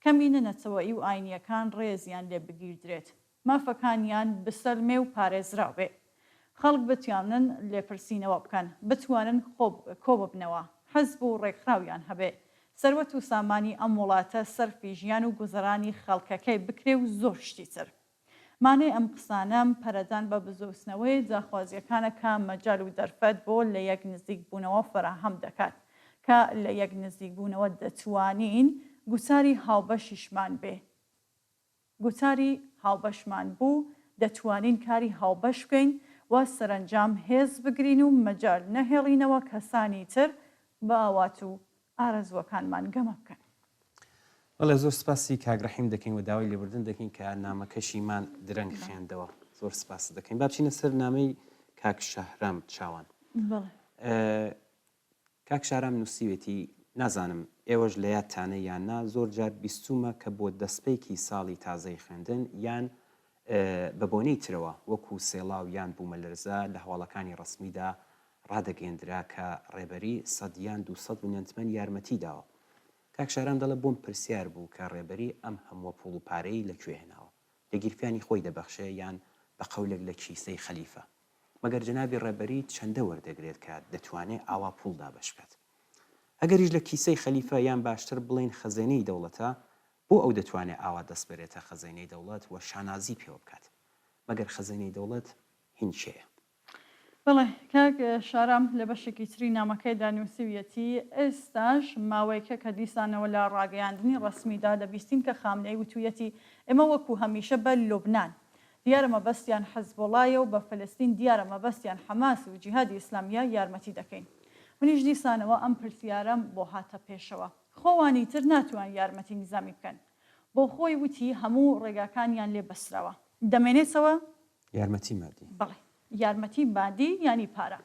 کەمینە نەچەوەئی و ئاینیەکان ڕێزیان لێ بگیردرێت مافەکانیان بسەلمێ و پارێزراو بێ خەڵک بتوانن لێپرسینەوە بکەن بتوانن کۆ ببنەوە حەزب و ڕێکخراویان هەبێ سەروەت و سامانی ئەم وڵاتە سەرفی ژیان و گوزەرانی خەڵکەکەی بکرێ و زۆر شتی تر مانێ ئەم قسانەم پەرەدان بە بزوسنەوەی جاخوازیەکانە کە مەجال و دەرفەت بۆ لە یەک نزیک بوونەوە فراهەم دەکات کە لە یەک نزیک بوونەوە دەتوانین گوتاری هاوبەشیشمان بێ گوتاری هاوبەشمان بوو دەتوانین کاری هاوبەش بکەین و سەرنجام هێز بگرین و مەجال نەهێڵینەوە کەسانی تر بە ئاوات و ئارەزوەکانمان گەمە بکەن وەڵێ زۆر سپاسی کاگڕەحیم دەکەین و داوای لێبوردن دەکەین کە نامەکەشیمان درەنگ خوێندەوە زۆر سپاس دەکەین با بچینە سەر نامەی کاک شەهرام چاوان کاک شارام نووسیوێتی نازانم ئێوەش لە یادتانە یان نا زۆر جار بیستومە کە بۆ دەستپێکی ساڵی تازەی خوێندن یان بە بۆنەی ترەوە وەکو سێڵاو یان بوومەلەرزە لە هەواڵەکانی ڕسمیدا ڕادەگەیەندرا کە ڕێبەری 100 یان 200 ملیۆن تمەن یارمەتی داوە کاک شارام دەڵێ بۆم پرسیار بوو کە ڕێبەری ئەم هەموو پوڵ و پارەی لەکوێ هێناوە لە گیرفانی خۆی دەبەخشێ یان بە قەولێک لە کیسەی خەلیفە مەگەر جەنابی ڕێبەری چەندە وەردەگرێت کە دەتوانێت ئاوا پوڵدا بەش بکات ئەگەریش لە کیسەی خەلیفە یان باشتر بڵین خەزێنەی دەوڵەتە بۆ ئەو دەتوانێت ئاوا دەست بێرێتە خەزێنەی دەوڵەت و شانازی پێوە بکات مەگەر خەزێنەی دەوڵەت هین چێە بڵێ کاک شارام لە بەشێکی تری نامەکەیدا نووسیویەتی ئێستاش ماوەیەکە کە دیسانەوە لە ڕاگەیاندنی ڕسمیدا دەبیستین کە خامنەی وتویەتی ئێمە وەکو هەمیشە بە لوبنان دیارە مەبەستیان حەزبۆڵایە و بە فەلەستین دیارە مەبەستیان حەماس و جیهادی ئیسلامیە یارمەتی دەکەین منیش دیسانەوە ئەم پرسیارەم بۆ هاتە پێشەوە خۆوانی تر ناتوان یارمەتی نیزامی بکەن بۆ خۆی وتی هەموو ڕێگاکانیان لێ بەسراوە دەمێنێتەوە یارمەتی مادی بڵێ یارمەتی مادی ینی پارە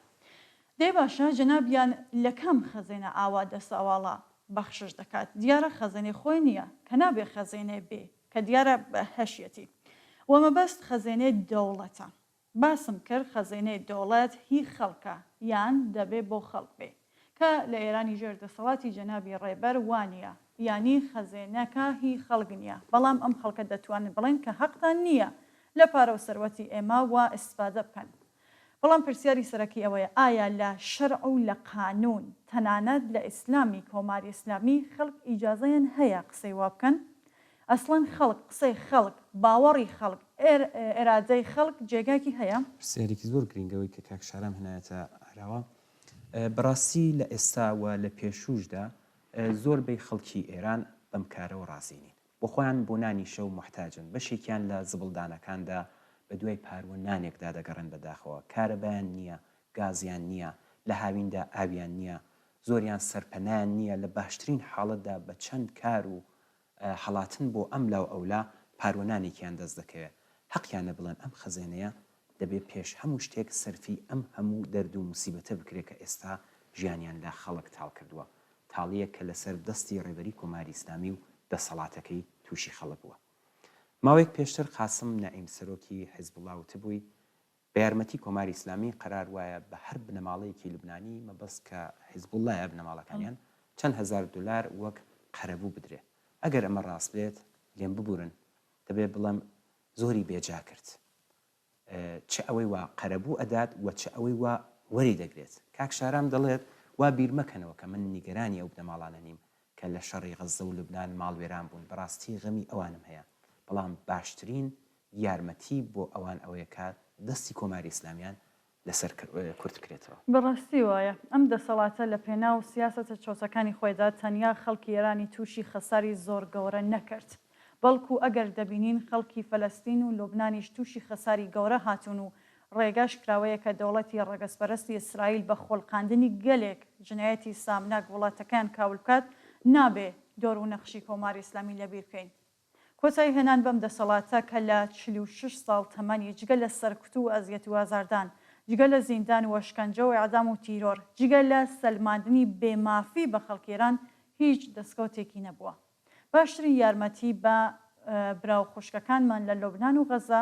دێ باشە جەنابیان لە کەم خەزێنە ئاوا دەسەواڵە بەخشش دەکات دیارە خەزێنەی خۆی نییە کە نابێ خەزێنێ بێ کە دیارە هەشیەتی وەمە بەست خەزێنەی دەوڵەتە باسم کرد خەزێنەی دەوڵەت هی خەڵکە یان دەبێ بۆ خەڵک بێ کە لە ئێرانی ژێردەسەڵاتی جەنابی ڕێبەر وانە یانی خەزێنەکە هی خەڵک نییە بەڵام ئەم خەڵکە دەتوانن بڵێن کە حەقتان نییە لە پارە و سەروەتی ئێمە وا ئیسفادە بکەن بەڵام پرسیاری سەرەکی ئەوەیە ئایا لە شەرع و لە قانون تەنانەت لە ئیسلامی کۆماری ئیسلامی خەڵک ئیجازەیان هەیە قسەی وا بکەن ئەسڵەن خەڵک قسەی خەڵک باوەڕی خەڵک ئێرادەی خەڵک جێگاکی هەیە پرسیارێکی زۆر گرنگەوەی کە کاکشارام هەنایەتە ئاراوە بەڕاستی لە ئێستاوە لە پێشوشدا زۆربەی خەڵکی ئێران بەم کارەوە ڕاستینین بۆ خۆیان بۆ نانی شەو محتاجن بەشێکیان لە زبڵدانەکاندا بە دوای پاروە نانێکدا دەگەڕن بەداخەوە کارەبایان نییە گازیان نییە لە هاویندا ئاویان نییە زۆریان سەرپەنیان نییە لە باشترین حاڵەتدا بە چەند کار و هەڵاتن بۆ ئەم لاو ئەولا پاروەنانێکیان دەست دەکەوێت حەقیانە بڵێن ئەم خەزێنەیە دەبێت پێش هەموو شتێک سەرفی ئەم هەموو دەرد و موسیبەتە بکرێت کە ئێستا ژیانیان لە خەڵک تاڵ کردووە تاڵیە کە لەسەر دەستی ڕێبەری کۆماری ئیسلامی و دەسەڵاتەکەی تووشی خەڵک بووە ماوەیەک پێشتر قاسم نەعیم سەرۆکی حیزبوڵڵا وتبووی بە یارمەتی کۆماری ئیسلامی قەرار وایە بە هەر بنەماڵەیەکی لوبنانی مەبەست کە حیزبوڵڵایە بنەماڵەکانیان چەند هەزار دلار وەک قەرەبوو بدرێ ئەگەر ئەمە ڕاست بێت لێم ببورن دەبێت بڵێم زۆری بێجا کرد چ ئەوەی وا قەرەبوو ئەدات و چ ئەوەی وا وەری دەگرێت کاک شارام دەڵێت وا بیرمەکەنەوە کە من نیگەرانی ئەو بنەماڵانە نیم کە لە شەڕی غەزە و لوبنان ماڵوێران بوون بەڕاستی غەمی ئەوانم هەیە بەڵام باشترین یارمەتی بۆ ئەوان ئەوەیە کات دەستی کۆماری ئیسلامیان لەسەر کورت بکرێتەوە بەڕاستی وایە ئەم دەسەڵاتە لە پێناو سیاسەتە چۆچەکانی خۆیدا تەنیا خەڵکی ئێرانی تووشی خەساری زۆر گەورە نەکرد بەڵکو ئەگەر دەبینین خەڵکی فەلەستین و لوبنانیش تووشی خەساری گەورە هاتوون و ڕێگاش کراوەیە کە دەوڵەتی ڕێگەسپەرستی ئیسرائیل بە خۆڵقاندنی گەلێک جنایەتی سامناک وڵاتەکان کاول بکات نابێ دۆر و نەخشی کۆماری ئیسلامی لەبیر بکەین کۆچایی هێنان بەم دەسەڵاتە کە لە 46 ساڵ تەمەنی جگە لە سەرکوت و ئەزیەت و ئازاردان جگە لە زیندان و شکنجە و ئەعدام و تیرۆر جگە لە سەلماندنی بێمافی بە خەڵکێران هیچ دەستکەوتێکی نەبووە باشترین یارمەتی بە براو خوشکەکانمان لە لوبنان و غەزە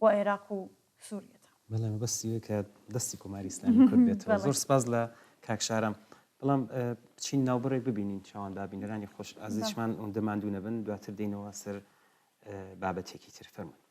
و عێراق و سووریەتە بەڵێ بەستیوە کە دەستی کۆماری ئیسلامی کورد بێتەوە زۆر سپاس لە کاکشارم بەڵام بچین ناوبڕێک ببینین چاواندا بینەرانی خۆش ئازیزمان ئەوەندەماندوو نەبن دواتر دێنەوە سەر بابەتێکی تر فەرموون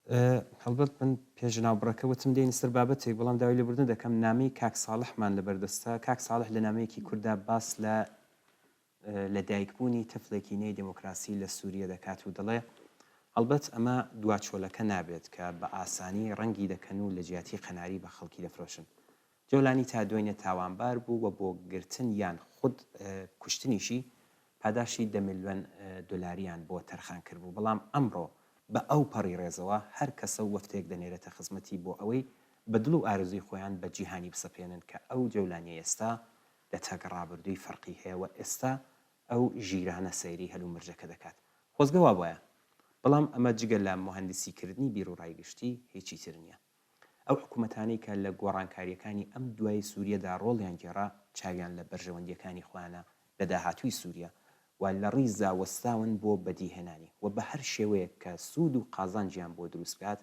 هەڵبەت من پێژناوبڕەکە وتم دێنیستر بابەتێک بەڵام داوای لێبوردن دەکەم نامەی کاک ساڵحمان لەبەردەستە کاک ساڵح لە نامەیەکی کووردا باس لە دایکبوونی تەفلێکی نەی دموکراسی لە سووریە دەکات و دەڵێ هەڵبەت ئەمە دواچۆلەکە نابێت کە بە ئاسانی ڕەنگی دەکەن و لە جیاتی قەناری بە خەڵکی دەفرۆشن جەولانی تا دوێنێ تاوانبار بوو و بۆ گرتن یان خود کوشتنیشی پاداشی 10 میلیۆن دلاریان بۆ تەرخان کرد بوو بەڵام ئەمڕۆ بە ئەو پەڕی ڕێزەوە هەر کەسە وەفتێک دەنێرێتە خزمەتی بۆ ئەوەی بە دڵ و ئارزوی خۆیان بە جیهانی بسەپێنن کە ئەو جەولانی ئێستا لە تەگەڕابردووی فەرقی هەیەوە ئێستا ئەو ژیرانە سەیری هەلو مرجەکە دەکات خۆزگەوا بۆیە بەڵام ئەمە جگە لە مهندسیکردنی بیر و ڕایگشتی هیچی تر نییە ئەو حکوومەتانەی کە لە گۆڕانکاریەکانی ئەم دوای سووریەدا ڕۆڵیان گێڕا چاویان لە بەرژەوەندیەکانی خۆیانە لە داهاتووی سووریا و لە ڕیزا وەستاون بۆ بەدیهێنانی و بە هەر شێوەیە کە سوود و قازانجیان بۆ دروستکات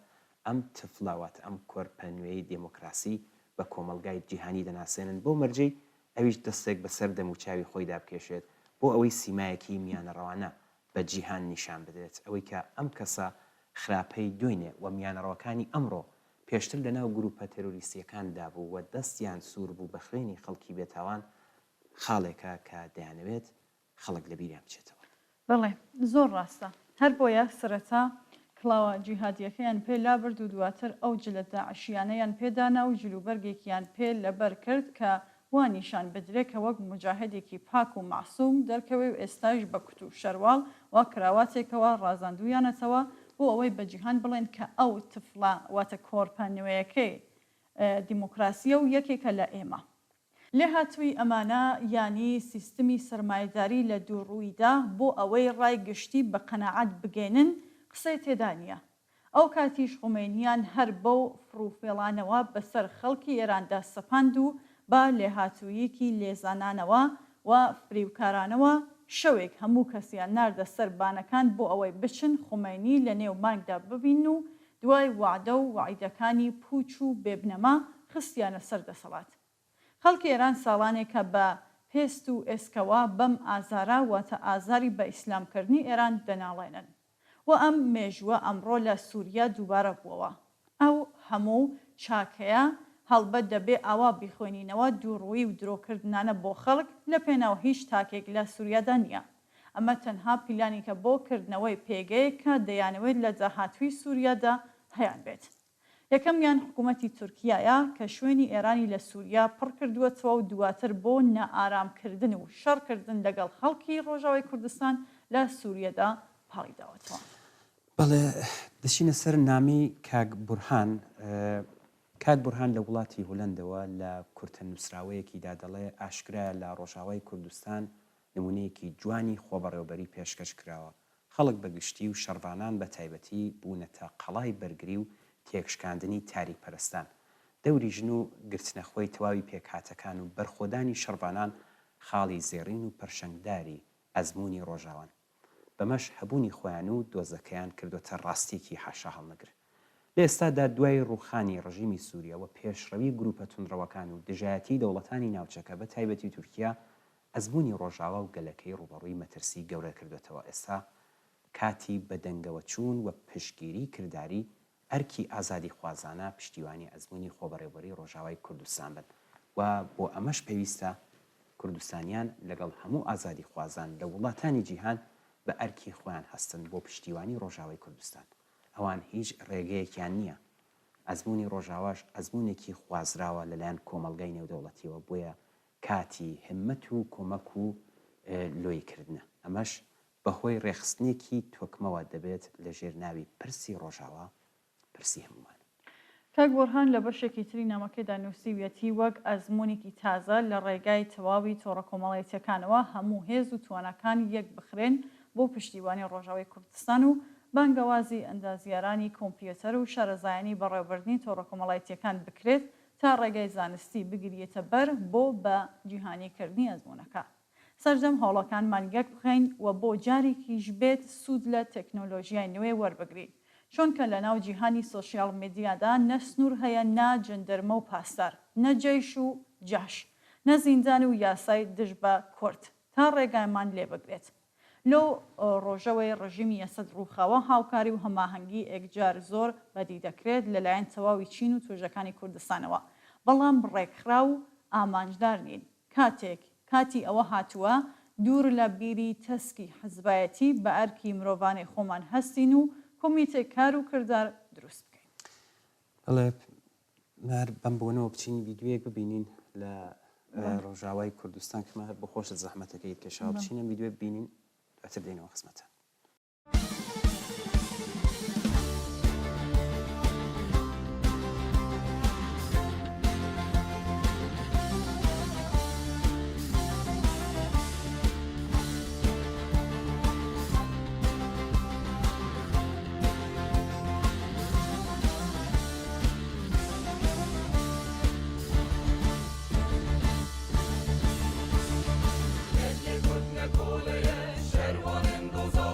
ئەم تفلاوات ئەم کۆرپەنوێی دموکراسی بە کۆمەلگای جیهانی دەناسێنن بۆ مەرجەی ئەویش دەستێک بەسەر دەم و چاوی خۆیدا بکێشێت بۆ ئەوەی سیمایەکی میانەڕەوانە بە جیهان نیشان بدرێت ئەوەی کە ئەم کەسە خراپەی دوێنێ و میانەڕەوەکانی ئەمڕۆ پێشتر لەناو گروپە تێرۆریستیەکاندا بوو و دەستیان سوور بوو بە خوێنی خەڵکی بێتاوان خاڵێکە کە دەیانەوێت خەڵک لە بیریان بچێتەوە بەڵێ زۆر ڕاستە هەر بۆیە سەرەتا کڵاوە جیهادیەکەیان پێ لابرد و دواتر ئەو جلە داعشیانەیان پێدانا و جلوبەرگێکیان پێ لەبەر کرد کە وانیشان بدرێت کە وەک مجاهدێکی پاک و معسووم دەرکەوێ و ئێستاش بە کوت و شەرواڵ و کراواتێکەوە ڕازاندویانەتەوە بۆ ئەوەی بە جیهان بڵێن کە ئەو تفلا واتە کۆرپانەوەیەکەی دیموکراسیە و یەکێکە لە ئێمە لێ هاتووی ئەمانە ینی سیستمی سرمایهداری لە دووڕوویدا بۆ ئەوەی ڕای گشتی بە قەنەعەت بگێنن قسەی تێدا نییە ئەو کاتیش خومینیان هەر بەو فڕوفێڵانەوە بەسەر خەڵکی ئێراندا سەپاند و با لێهاتوویەکی لێزانانەوە و فریوکارانەوە شەوێک هەموو کەسیان ناردە سەر بانەکان بۆ ئەوەی بچن خومینی لە نێو مانگدا ببین و دوای وعدە و وعیدەکانی پوچ و بێبنەما خستیانە سەر دەسەڵات خەڵکی ئێران ساڵانێکە بە پێست و ئێسکەوە بەم ئازارە واتە ئازاری بە ئیسلامکردنی ئێران دەناڵێنن و ئەم مێژووە ئەمڕۆ لە سووریا دووبارە بووەوە ئەو هەموو چاکەیە هەڵبەت دەبێ ئاوا بیخۆینینەوە دووڕووی و درۆکردنانە بۆ خەڵک لە پێناو هیچ تاکێک لە سووریادا نییە ئەمە تەنها پیلانی کە بۆ کردنەوەی پێگەیە کە دەیانەوێت لە داهاتووی سووریادا هەیان بێت یەکەمیان حکوومەتی تورکیایە کە شوێنی ئێرانی لە سووریا پڕ کردووەتەوە و دواتر بۆ نەئارامکردن و شەڕکردن لەگەڵ خەڵکی ڕۆژاوای کوردستان لە سووریەدا پاڵیداوەتەوە بەڵێ دەچینە سەر نامی کاک بورهان لە وڵاتی هۆلەندەوە لە کورتە نووسراوەیەکیدا دەڵێ ئاشکرایە لە ڕۆژاوای کوردستان نمونەیەکی جوانی خۆبەڕێوەبەری پێشکەش کراوە خەڵک بەگشتی و شەڕوانان بە تایبەتی بوونەتە قەڵای بەرگری و تێکشکاندنی تاریک پەرستان دەوری ژن و گرتنەخۆی تەواوی پێکهاتەکان و بەرخۆدانی شەڕوانان خاڵی زێڕین و پەرشەنگداری ئەزمموی ڕۆژاوان بەمەش هەبوونی خۆیان و دۆزەکەیان کردوتە ڕاستێکی حاشا هەڵنەگر لە ئێستادا دوای ڕووخانی ڕژیمی سووریا و پێشڕەوی گروپە تونڕەوەکان و دژایەتی دەوڵەتانی ناوچەکە بە تایبەتی تورکیا ئەزمموی ڕۆژاوا و گەلەکەی ڕوبەڕووی مەترسی گەورە کردوێتەوە ئێستا کاتی بەدەنگەوە چوون و پشگیری کردداری ئەرکی ئازادی خوازانە پشتیوانی ئەزمموی خۆبەڕێوەبەری ڕۆژاوای کوردستان بن و بۆ ئەمەش پێویستە کوردستانیان لەگەڵ هەموو ئازادی خوازان لە وڵاتانی جیهان بە ئەرکی خۆیان هەستن بۆ پشتیوانی ڕۆژاوای کوردستان ئەوان هیچ ڕێگەیەکیان نییە ئەزمموی ڕۆژاواش ئەزممونێکی خوازراوە لەلایەن کۆمەلگای نێودەوڵەتیەوە بۆیە کاتی همەت و کۆمەک و لۆیکردنە ئەمەش بەهۆی ڕێخستنێکی تۆکمەوە دەبێت لە ژێرناوی پرسی ڕۆژاوە پرسی هەمومان کاک بورهان لە بەشێکی تری نامەکەدا نووسیویەتی وەک ئەزمموونێکی تازە لە ڕێگای تەواوی تۆڕە کۆمەڵایەتیەکانەوە هەموو هێز و توانەکان یەک بخرێن بۆ پشتیوانی ڕۆژاوای کوردستان و بانگەوازی ئەندازیارانی کۆمپیوتەر و شارەزایانی بەڕێوەبردنی تۆڕە کۆمەڵایەتیەکان بکرێت تا ڕێگای زانستی بگریێتە بەر بۆ بە جیهانیکردنی ئەزمموونەکە سەرجەم هەوڵەکانمان یەک بخەین و بۆ جارێکیش بێت سوود لە تەکنۆلۆژیای نوێ وەربگرین چونکە لە ناو جیهانی سۆشیال میدیادا نە سنوور هەیە نا جەندەرمە و پاسدار نە جەیش و جاش نە زیندان و یاسای دژ بە کورد تا ڕێگایمان لێ بگرێت لەو ڕۆژەوەی ڕژیمی یەسەد ڕووخاوە هاوکاری و هەماهەنگی ئێکجار زۆر بەدی دەکرێت لەلایەن تەواوی چین و توێژەکانی کوردستانەوە، بەڵام بڕێکخرا و ئامانجدار نین. کاتی ئەوە هاتووە دوور لە بیری تەسکی حزبایەتی بە ئەرکی مرۆڤانەی خۆمان هەستین و کۆمیتێک کار و کردار دروست بکەین. بەڵێ مار بەم بۆنەوە بچین ویددیوەیەک ببینین لە ڕۆژاوای کوردستان کەمە هەر بخۆشە زەحمەتەکەیت کێشاوە بچینە ویددیوێ ببینین ئەتر دێنەوە خزمەتە. شروان دوزار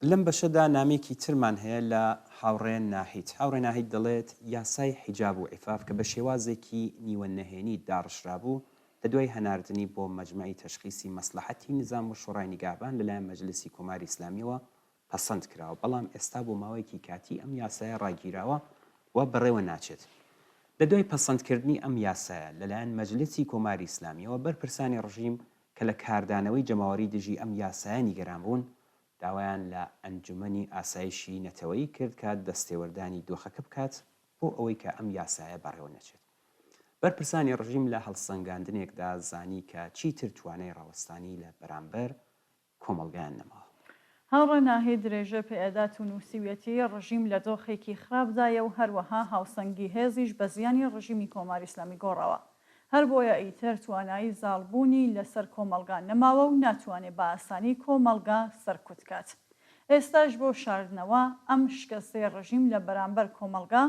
لەم بەشەدا نامێکی ترمان هەیە لە هاوڕێن ناهید. هاوڕێ ناهید دەڵێت یاسای حیجاب و عیفاف کە بە شێوازێکی نیوە نەهێنی داڕشرابوو لە دوای هەناردنی بۆ مەجمەعی تەشخیصی مەسلحەتی نظام و شۆڕای نیگهبان لەلایەن مەجلسی کۆماری ئیسلامیەوە پەسەند کراوە، بەڵام ئێستا بۆ ماوەیەکی کاتی ئەم یاسایە ڕاگیراوە و بەڕێوە ناچێت. لە دوای پەسەندکردنی ئەم یاسایە لەلایەن مەجلسی کۆماری ئیسلامیەوە بەرپرسانی ڕژیم کە لە کاردانەوەی جەماوەری دژی ئەم یاسایە نیگەران بوون داوایان لە ئەنجومەنی ئاسایشی نەتەوەیی کرد کە دەستێوەردانی دۆخەکە بکات بۆ ئەوەی کە ئەم یاسایە بەڕێوە نەچێت. بەرپرسانی ڕژیم لە هەڵسەنگاندنێکدا زانی کە چیتر توانای ڕاوەستانی لە بەرامبەر کۆمەڵگەیان نەماوە. هاوڕێ ناهید درێژە پێدات و نووسیوێتی ڕژیم لە دۆخێکی خراپدایە و هەروەها هاوسەنگی هێزیش بە زیانی ڕژیمی کۆماری ئیسلامی گۆڕاوە. هەر بۆیە ئیتر توانایی زاڵبوونی لەسەر کۆمەلگا نەماوە و ناتوانێت بە ئاسانی کۆمەلگا سەرکوت کات. ئێستاش بۆ شاردنەوە ئەم شکستەی ڕژیم لە بەرامبەر کۆمەلگا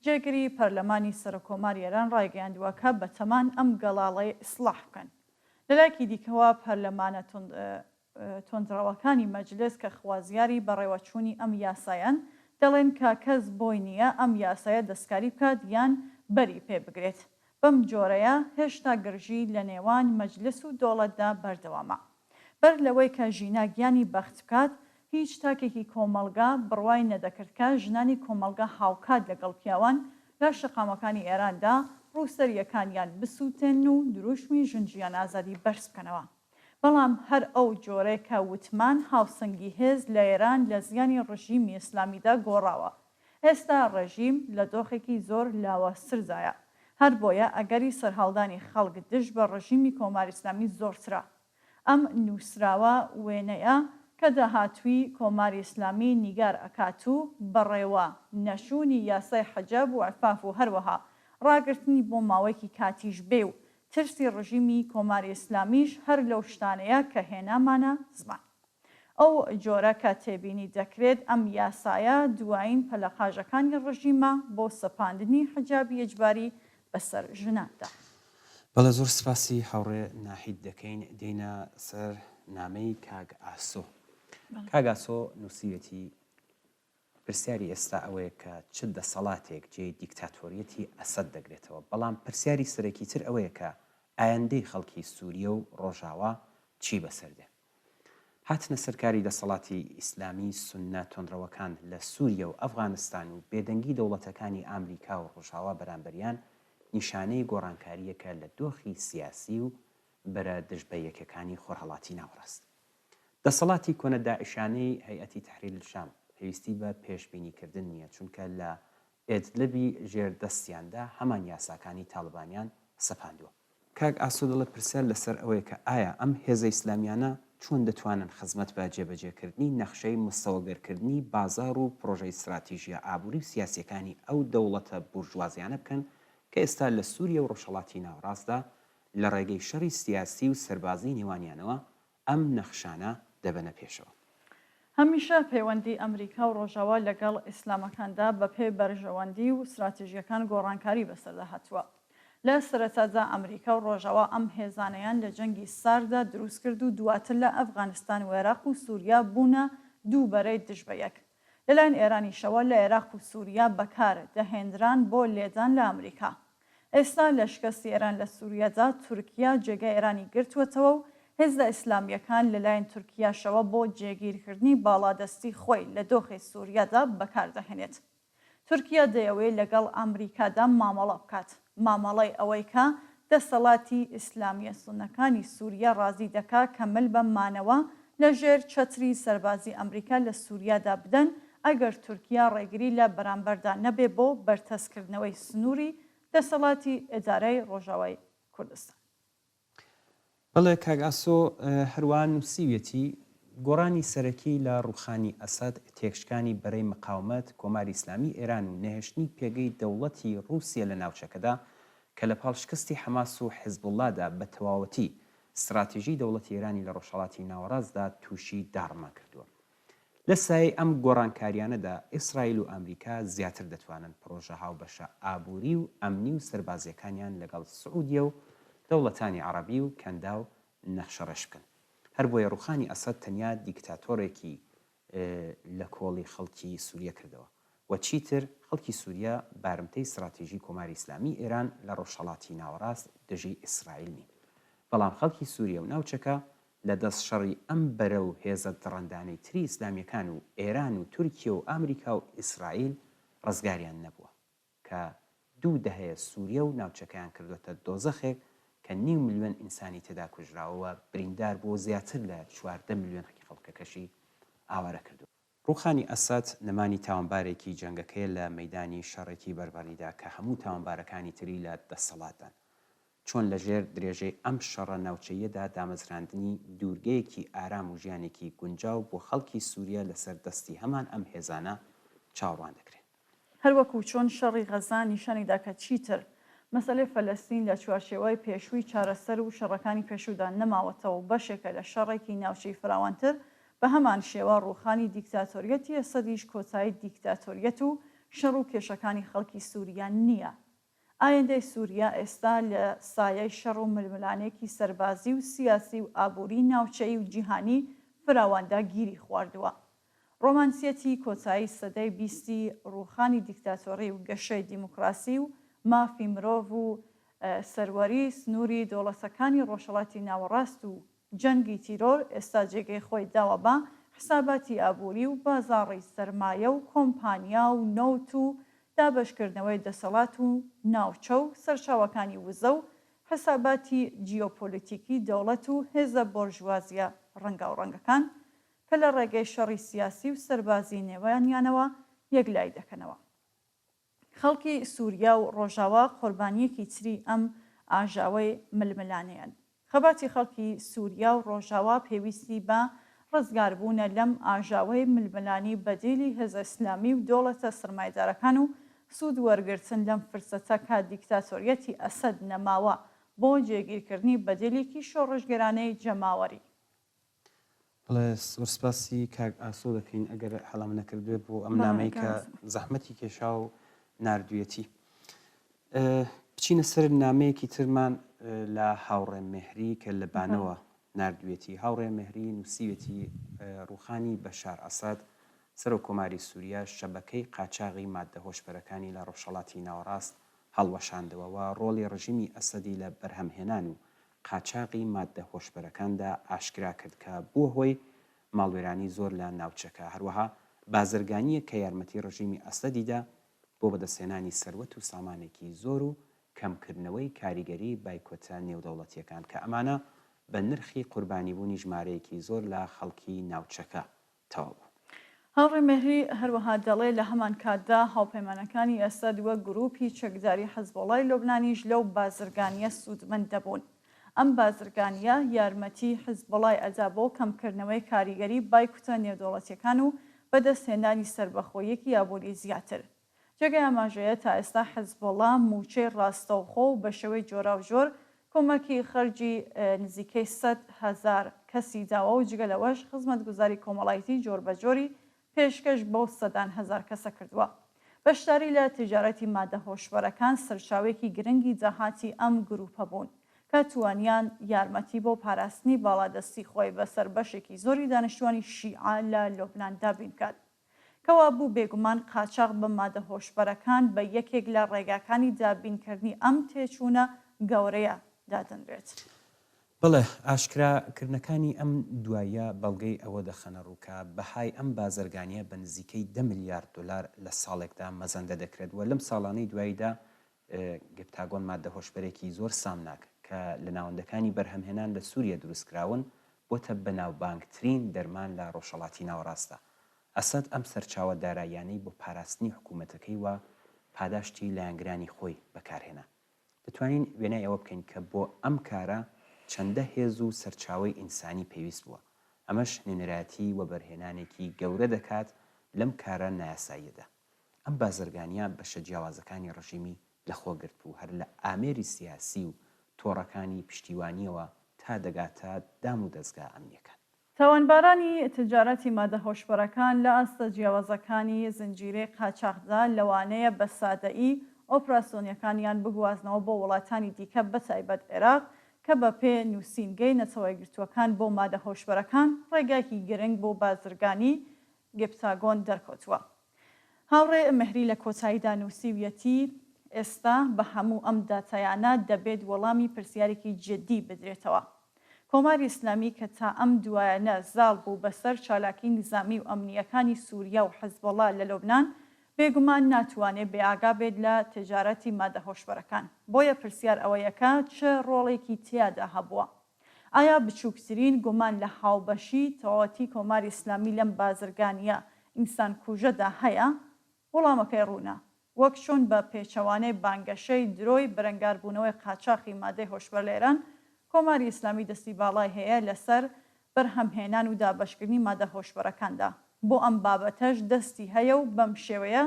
جێگری پەرلەمانی سەرۆکۆماری ئێران ڕایگەیاندووە کە بە تەمان ئەم گەڵاڵەی ئیسلاح بکەن. لەلایەکی دیکەوە پەرلەمانە تۆندڕەوەکانی مەجلس کە خوازیاری بەڕێوەچوونی ئەم یاسایەن دەڵێن کە کەس بۆی نییە ئەم یاسایە دەستکاری بکات یان بەری پێ بگرێت. بەم جۆرەیە هێشتا گرژی لە نێوان مەجلس و دۆڵەتدا بەردەوامە. بەر لەوەی کە ژینا گیانی بەخت بکات هیچ تاکێکی کۆمەلگا بڕوای نەدەکردکە ژنانی کۆمەلگا هاوکات لەگەڵ پیاوان لە شەقامەکانی ئێراندا ڕووسەریەکانیان بسووتێن و دروشمی ژنجیان ئازادی بەرز بکەنەوە. بەڵام هەر ئەو جۆرەیە کە وتمان هاوسەنگی هێز لە ئێران لە زیانی ڕژیمی ئیسلامیدا گۆڕاوە. ئێستا ڕژیم لە دۆخێکی زۆر لاوەسرزایە. هەر بۆیە ئەگەری سەرهەڵدانی خەڵک دژ بە ڕژیمی کۆماری ئیسلامی زۆرترە. ئەم نووسراوە وێنەیە کە داهاتووی کۆماری ئیسلامی نیگار ئەکات و بەڕێوە نەشوونی یاسای حەجاب و عفاف و هەروەها ڕاگررتنی بۆ ماوەیەکی کاتیش بێ و ترسی ڕژیمی کۆماری ئیسلامیش هەر لەو شتانەیە کە هێنامانە زمان. ئەو جۆرە کە تێبینی دەکرێت ئەم یاسایە دوایین پەلەقاژەکانی ڕژیمە بۆ سەپاندنی حەجابی ئیجباری بەسەر ژناندا. بەڵێ زۆر سپاسی هاوڕێ ناهید دەکەین دێنە سەر نامەی کاگ ئاسۆ. کاگ ئاسۆ نووسیوێتی پرسیاری ئێستا ئەوەیە کە چ دەسەڵاتێک جێ دیکتاتۆریەتی ئەسەد دەگرێتەوە، بەڵام پرسیاری سەرەکی تر ئەوەیە کە ئایندەی خەڵکی سووریە و ڕۆژاوا چی بەسەردێ. هاتنە سەرکاری دەسەڵاتی ئیسلامی سوننە تۆندڕەوەکان لە سووریە و ئەفغانستان و بێدەنگی دەوڵەتەکانی ئامریکا و ڕۆژاوا بەرامبەریان نیشانەی گۆڕانکاریەکە لە دۆخی سیاسی و بەرە دژبەیەکەکانی خۆرهەڵاتی ناوەڕاست. دەسەڵاتی کۆنە داعشانەی هەیئەتی تەحریل شام پێویستی بە پێشبینیکردن نییە، چونکە لە ئێدلبی ژێردەستیاندا هەمان یاساکانی تاڵبانیان سەپاندووە. کاگ ئاسۆ دەڵێت پرسیار لەسەر ئەوەیە کە ئایا ئەم هێزە ئیسلامیانە چۆن دەتوانن خزمەت بە جێبەجێکردنی نەخشەی مستەوەگەرکردنی بازار و پرۆژەی استراتیژیە ئابووری و سیاسیەکانی ئەو دەوڵەتە بورژوازیانە بکەن کە ئێستا لە سووریە و ڕۆژهەڵاتی ناوەڕاستدا لە ڕێگەی شەڕی سیاسی و سەربازی نێوانیانەوە ئەم نەخشانە دەبەنە پێشەوە. هەمیشە پەیوەندی ئەمریکا و ڕۆژاوا لەگەڵ ئیسلامەکاندا بە پێ بەرژەوەندی و استراتیژیەکان گۆڕانکاری بەسەردا هاتووە. لە سەرەتادا ئەمریکا و ڕۆژاوا ئەم هێزانەیان لە جەنگی ساردا دروست کرد و دواتر لە ئەفغانستان و عێراق و سووریا بوونە دوو بەرەی دژبەیەک. لەلایەن ئێرانیشەوە لە عێراق و سووریا بەکار دەهێنران بۆ لێدان لە ئەمریکا. ئێستا لە شکستی ئێران لە سووریادا تورکیا جێگای ئێرانی گرتووەتەوە و هێزە ئیسلامیەکان لەلایەن تورکیاشەوە بۆ جێگیرکردنی باڵادەستی خۆی لە دۆخی سووریادا بەکاردەهێنێت. تورکیا دەیەوێت لەگەڵ ئەمریکادا مامەڵە بکات، مامەڵەی ئەوەی کە دەسەڵاتی ئیسلامیە سونەکانی سووریا ڕازی دەکات کە مل بە مانەوە لە ژێر چەتری سەربازی ئەمریکا لە سووریادا بدەن ئەگەر تورکیا ڕێگری لە بەرامبەردا نەبێ بۆ بەرتەسکردنەوەی سنووری دەسەڵاتی ئێدارەی ڕۆژاوای کوردستان. بەڵێ کاگ ئاسۆ هەروان نووسیوێتی گۆڕانی سەرەکی لە ڕوخانی ئەسەد تێکشکانی بەرەی مقاومەت کۆماری ئیسلامی ئێران و نەهێشتنی پێگەی دەوڵەتی رووسیا لە ناوچەکەدا کە لە پاڵشکستی حەماس و حیزبوڵڵادا بە تەواوەتی استراتیژی دەوڵەتی ئێرانی لە ڕۆژهەڵاتی ناوەڕاستدا تووشی داڕما کردووە. لە سایەی ئەم گۆڕانکاریانەدا ئیسرائیل و ئەمریکا زیاتر دەتوانن پرۆژە هاوبەشە ئابووری و ئەمنی و سەربازیەکانیان لەگەڵ سعودیە و دەوڵەتانی عەرەبی و کەندا و نەخشەڕەش بکەن. هەر بۆیە ڕوخانی ئەسەد تەنیا دیکتاتۆرێکی لە کۆڵی خەڵکی سووریا کردەوە و چیتر خەڵکی سووریا بارمتەی استراتیژی کۆماری ئیسلامی ئێران لە ڕۆژهەڵاتی ناوەڕاست دژی ئیسرائیل نین بەڵام خەڵکی سووریا و ناوچەکە لە دەست شەڕی ئەم بەرە و هێزە دڕندانەی تری ئیسلامیەکان و ئێران و تورکیا و ئامریکا و ئیسرائیل ڕزگاریان نەبووە کە 2 دەهەیە سووریا و ناوچەکەیان کردوێتە دۆزەخێک کە 9 ملیۆن ئینسانی تێدا کوژراوەوە بریندار بۆ زیاتر لە 14 ملیۆن خەڵکەکەشی ئاوارە کردو. ڕوخانی ئەساد نەمانی تاوانبارێکی جەنگەکەی لە مەیدانی شەڕێکی بەربەریدا کە هەموو تاوانبارەکانی تری لە دەسەڵاتدان چۆن لەژێر درێژەی ئەم شەڕە ناوچەیەدا دامەزراندنی دوورگەیەکی ئارام و ژیانێکی گونجاو بۆ خەڵکی سووریا لەسەر دەستی هەمان ئەم هێزانە چاوەڕوان دەکرێت. هەروەکو چۆن شەڕی غەزا نیشانیدا کە چیتر مەسەلەی فەلەستین لە چوارچێوەی پێشووی چارەسەر و شەڕەکانی پێشوودا نەماوەتەوە بەشێکە لە شەڕێکی ناوچەی فراوانتر بە هەمان شێوە ڕوخانی دیکتاتۆریەتی ئەسەدیش کۆتایی دیکتاتۆریەت و شەڕ و کێشەکانی خەڵکی سووریا نییە. ئایندەی سووریا ئێستا لە سایەی شەڕ و ململانێکی سەربازی و سیاسی و ئابووری ناوچەی و جیهانی فراواندا گیری خواردووە. ڕۆمانسیەتی کۆتایی سەدەی 20 ڕوخانی دیکتاتۆری و گەشەی دیموکراسی و مافی مرۆڤ و سەروەری سنووری دەوڵەتەکانی ڕۆژهەڵاتی ناوەڕاست و جەنگی تیرۆر ئێستا جێگەی خۆی داوە بە حساباتی ئابووری و بازاڕی سەرمایە و کۆمپانیا و نەوت و دابشکردنەوەی دەسەڵات و ناوچە و سەرچاوەکانی وزە و حساباتی جیۆپۆلیتیکی دەوڵەت و هێزە بۆرژوازیە ڕەنگاوڕەنگەکان کە لە ڕێگەی شەڕی سیاسی و سەربازی نێوانیانەوە یەکلای دەکەنەوە. خەڵکی سووریا و ڕۆژاوا قوربانیەکی تری ئەم ئاژاوەی ململانەیەن. خەباتی خەڵکی سووریا و ڕۆژاوا پێویستی بە ڕزگاربوونە لەم ئاژاوەی ململانی بەدیلی هێزە ئیسلامی و دەوڵەتە سرمایه‌دارەکان و سوود وەرگرتن لەم فرسەتە کە دیکتاتۆریەتی ئەسەد نەماوە بۆ جێگیرکردنی بەدیلێکی شۆڕژگەرانەی جەماوەری. سپاسی کاک ئاسۆ دەکەین ئەگەر هەڵام نەکردوێت بۆ ئەم نامەی کە زەحمەتی کێشا و نردویەتی. بچینە سەر نامەیەکی ترمان لە هاوڕێ مێهری کە لە بانەوە نردوێتی. هاوڕێ مێهری نووسیوێتی ڕوخانی بەشار ئەساد سەر و کۆماری سووریا شەبەکەی قاچاغی ماددە هۆشبەرەکانی لە ڕۆژهەڵاتی ناوەڕاست هەڵوەشاندەوە ڕۆڵی ڕژیمی ئەسەدی لە بەرهەمهێنان و قاچاقی ماددە هۆشبەرەکاندا ئاشکرا کرد کە بووە هۆی ماڵوێرانی زۆر لە ناوچەکە هەروەها بازرگانیە کە یارمەتی ڕژیمی ئەسەدیدا بۆ بەدەستێنانی سەروەت و سامانێکی زۆر و کەمکردنەوەی کاریگەری بایکۆتە نێودەوڵەتیەکان کە ئەمانە بە نرخی قوربانیبوونی ژمارەیەکی زۆر لە خەڵکی ناوچەکە تەواو بوو. هاوڕێ مێهری هەروەها دەڵێ لە هەمان کاتدا هاوپەیمانەکانی ئەسەد وە گروپی چەکداری حەزبۆڵای لۆبنانیش لەو بازرگانیە سوودمەند دەبوون. ئەم بازرگانیە یارمەتی حەزبۆڵای ئەدا بۆ کەمکردنەوەی کاریگەری بایکوتە نێودەوڵەتیەکان و بەدەستهێنانی سربەخۆیەکی یابووری زیاتر. جێگەی ئاماژەیە تا ئێستا حەزبۆڵا موچەی ڕاستەوخۆ و بە شێوەی جۆرا و جۆر کۆمەکی خەرجی نزیکەی 100,000 کەسی داوە و جگەلەوەش خزمەتگوزاری کۆمەڵایەتی جۆر بە جۆری پێشکەش بۆ 100,000 کەسە کردووە. بەشداری لە تجارەتی ماددە هۆشبەرەکان سەرچاوێکی گرنگی داهاتی ئەم گروپە بوون کە توانیان یارمەتی بۆ پاراستنی باڵادەستی خۆی بەسەر بەشێکی زۆری دانیشتوانی شیعە لە لۆبناندا بینکات. کەوا بوو بێگومان قاچاق بە ماددە هۆشبەرەکان بە یەکێک لە ڕێگاکانی دابینکردنی ئەم تێچوونە گەورەیە دادەنرێت. بڵێ ئاشکراکردنەکانی ئەم دوایە بەڵگەی ئەوە دەخەنە ڕووکە بەهای ئەم بازرگانیە بە نزیکەی 10 میلیارد دلار لە ساڵێکدا مەزەندە دەکرێت و لەم ساڵانەی دواییدا گپتاگۆن ماددە هۆشبەرێکی زۆر سامناک کە لە ناوەندەکانی بەرهەمهێنان لە سووریا دروستکراون بۆتە بەناوبانگترین دەرمان لە ڕۆژهەڵاتی ناوەڕاستە. ئەسەد ئەم سەرچاوە داراییانەی بۆ پاراستنی حکوومەتەکەی و پاداشتی لایەنگرانی خۆی بەکارهێنا. دەتوانین وێنای ئەوە بکەین کە بۆ ئەم کارە چەندە هێز و سەرچاوی ئینسانی پێویست بووە. ئەمەش نوێنەراتی و بەرهێنانێکی گەورە دەکات لەم کارە نایاساییەدا. ئەم بازرگانیە بەشە جیاوازەکانی ڕژیمی لەخۆگرت بوو هەر لە ئامێری سیاسی و تۆڕەکانی پشتیوانیەوە تا دەگاتە دام و دەستگا ئەمنیەکان. تاوانبارانی تجارەتی ماددە هۆشبەرەکان لە ئاستە جیاوازەکانی زنجیرەی قاچاقدا لەوانەیە بە سادەئی ئۆپراسۆنیەکانیان بگوازنەوە بۆ وڵاتانی دیکە بەتایبەت عێراق کە بە پێ نووسینگەی نەتەوەی گرتووەکان بۆ ماددە هۆشبەرەکان ڕێگاکی گرنگ بۆ بازرگانی گپتاگۆن دەرکەوتووە. هاوڕێ مەهری لە کۆچاییدا نووسیویەتی ئێستا بە هەموو ئەم داتایانە دەبێت وەڵامی پرسیارێکی جددی بدرێتەوە. کۆماری ئیسلامی کە تا ئەم دوایانە زاڵ بوو بەسەر چالاکی نظامی و ئەمنیەکانی سووریا و حەزبەڵا لە لەبنان بێگومان ناتوانێت بێئاگا بێت لە تجارەتی مادە هۆشبەرەکان. بۆیە پرسیار ئەوەیەکە چه ڕۆڵێکی تیادا هەبووە؟ ئایا بچووکترین گومان لە هاوبەشی تەواوەتی کۆماری ئیسلامی لەم بازرگانیە ئینسان کوژەدا هەیە؟ وەڵامەکەی ڕوونە. وەک چۆن بە پێچەوانەی بانگەشەی درۆی بەرەنگاربوونەوەی قاچاقی مادەی هۆشبەر لە ئێران کۆماری ئیسلامی دەستی باڵای هەیە لەسەر بەرهەمهێنان و دابەشکردنی مادە هۆشبەرەکاندا. بۆ ئەم بابەتەش دەستی هەیە و بەم شێوەیە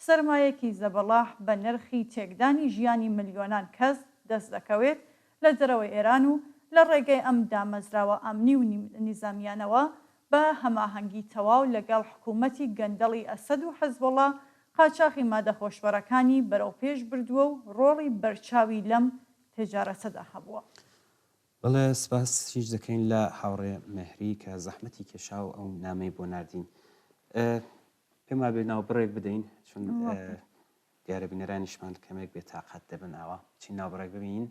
سەرمایەکی زەبەڵاح بە نرخی تێکدانی ژیانی ملیۆنان کەس دەست دەکەوێت لە دەرەوەی ئێران و لە ڕێگەی ئەم دامەزراوە ئەمنی و نیزامیانەوە بە هەماهەنگی تەواو لەگەڵ حکوومەتی گەندەڵی ئەسەد و حەزبەڵا قاچاقی مادە خۆشبەرەکانی بەرەو پێش بردووە و ڕۆڵی بەرچاوی لەم تجارەتەدا هەبووە. بەڵێ سپاس هیچ دەکەین لە هاوڕێ مەهری کە زەحمەتی کێشا و ئەو نامەی بۆ ناردین. پێم وابێ ناوبڕێک بدەین چون دیارە بینەرانیشمان کەمێک بێتاقەت دەبن ئاوا چی ناوبڕێک ببین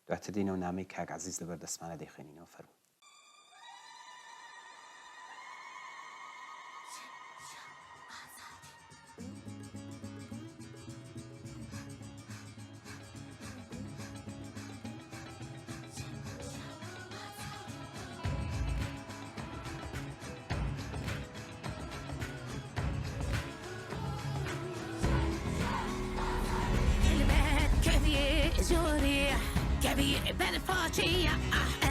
دواتر دێنەوە نامەی کاک عەزیز لەبەر دەستمانە دەیخوێنینەوە فەرموو. كبير بالفاجية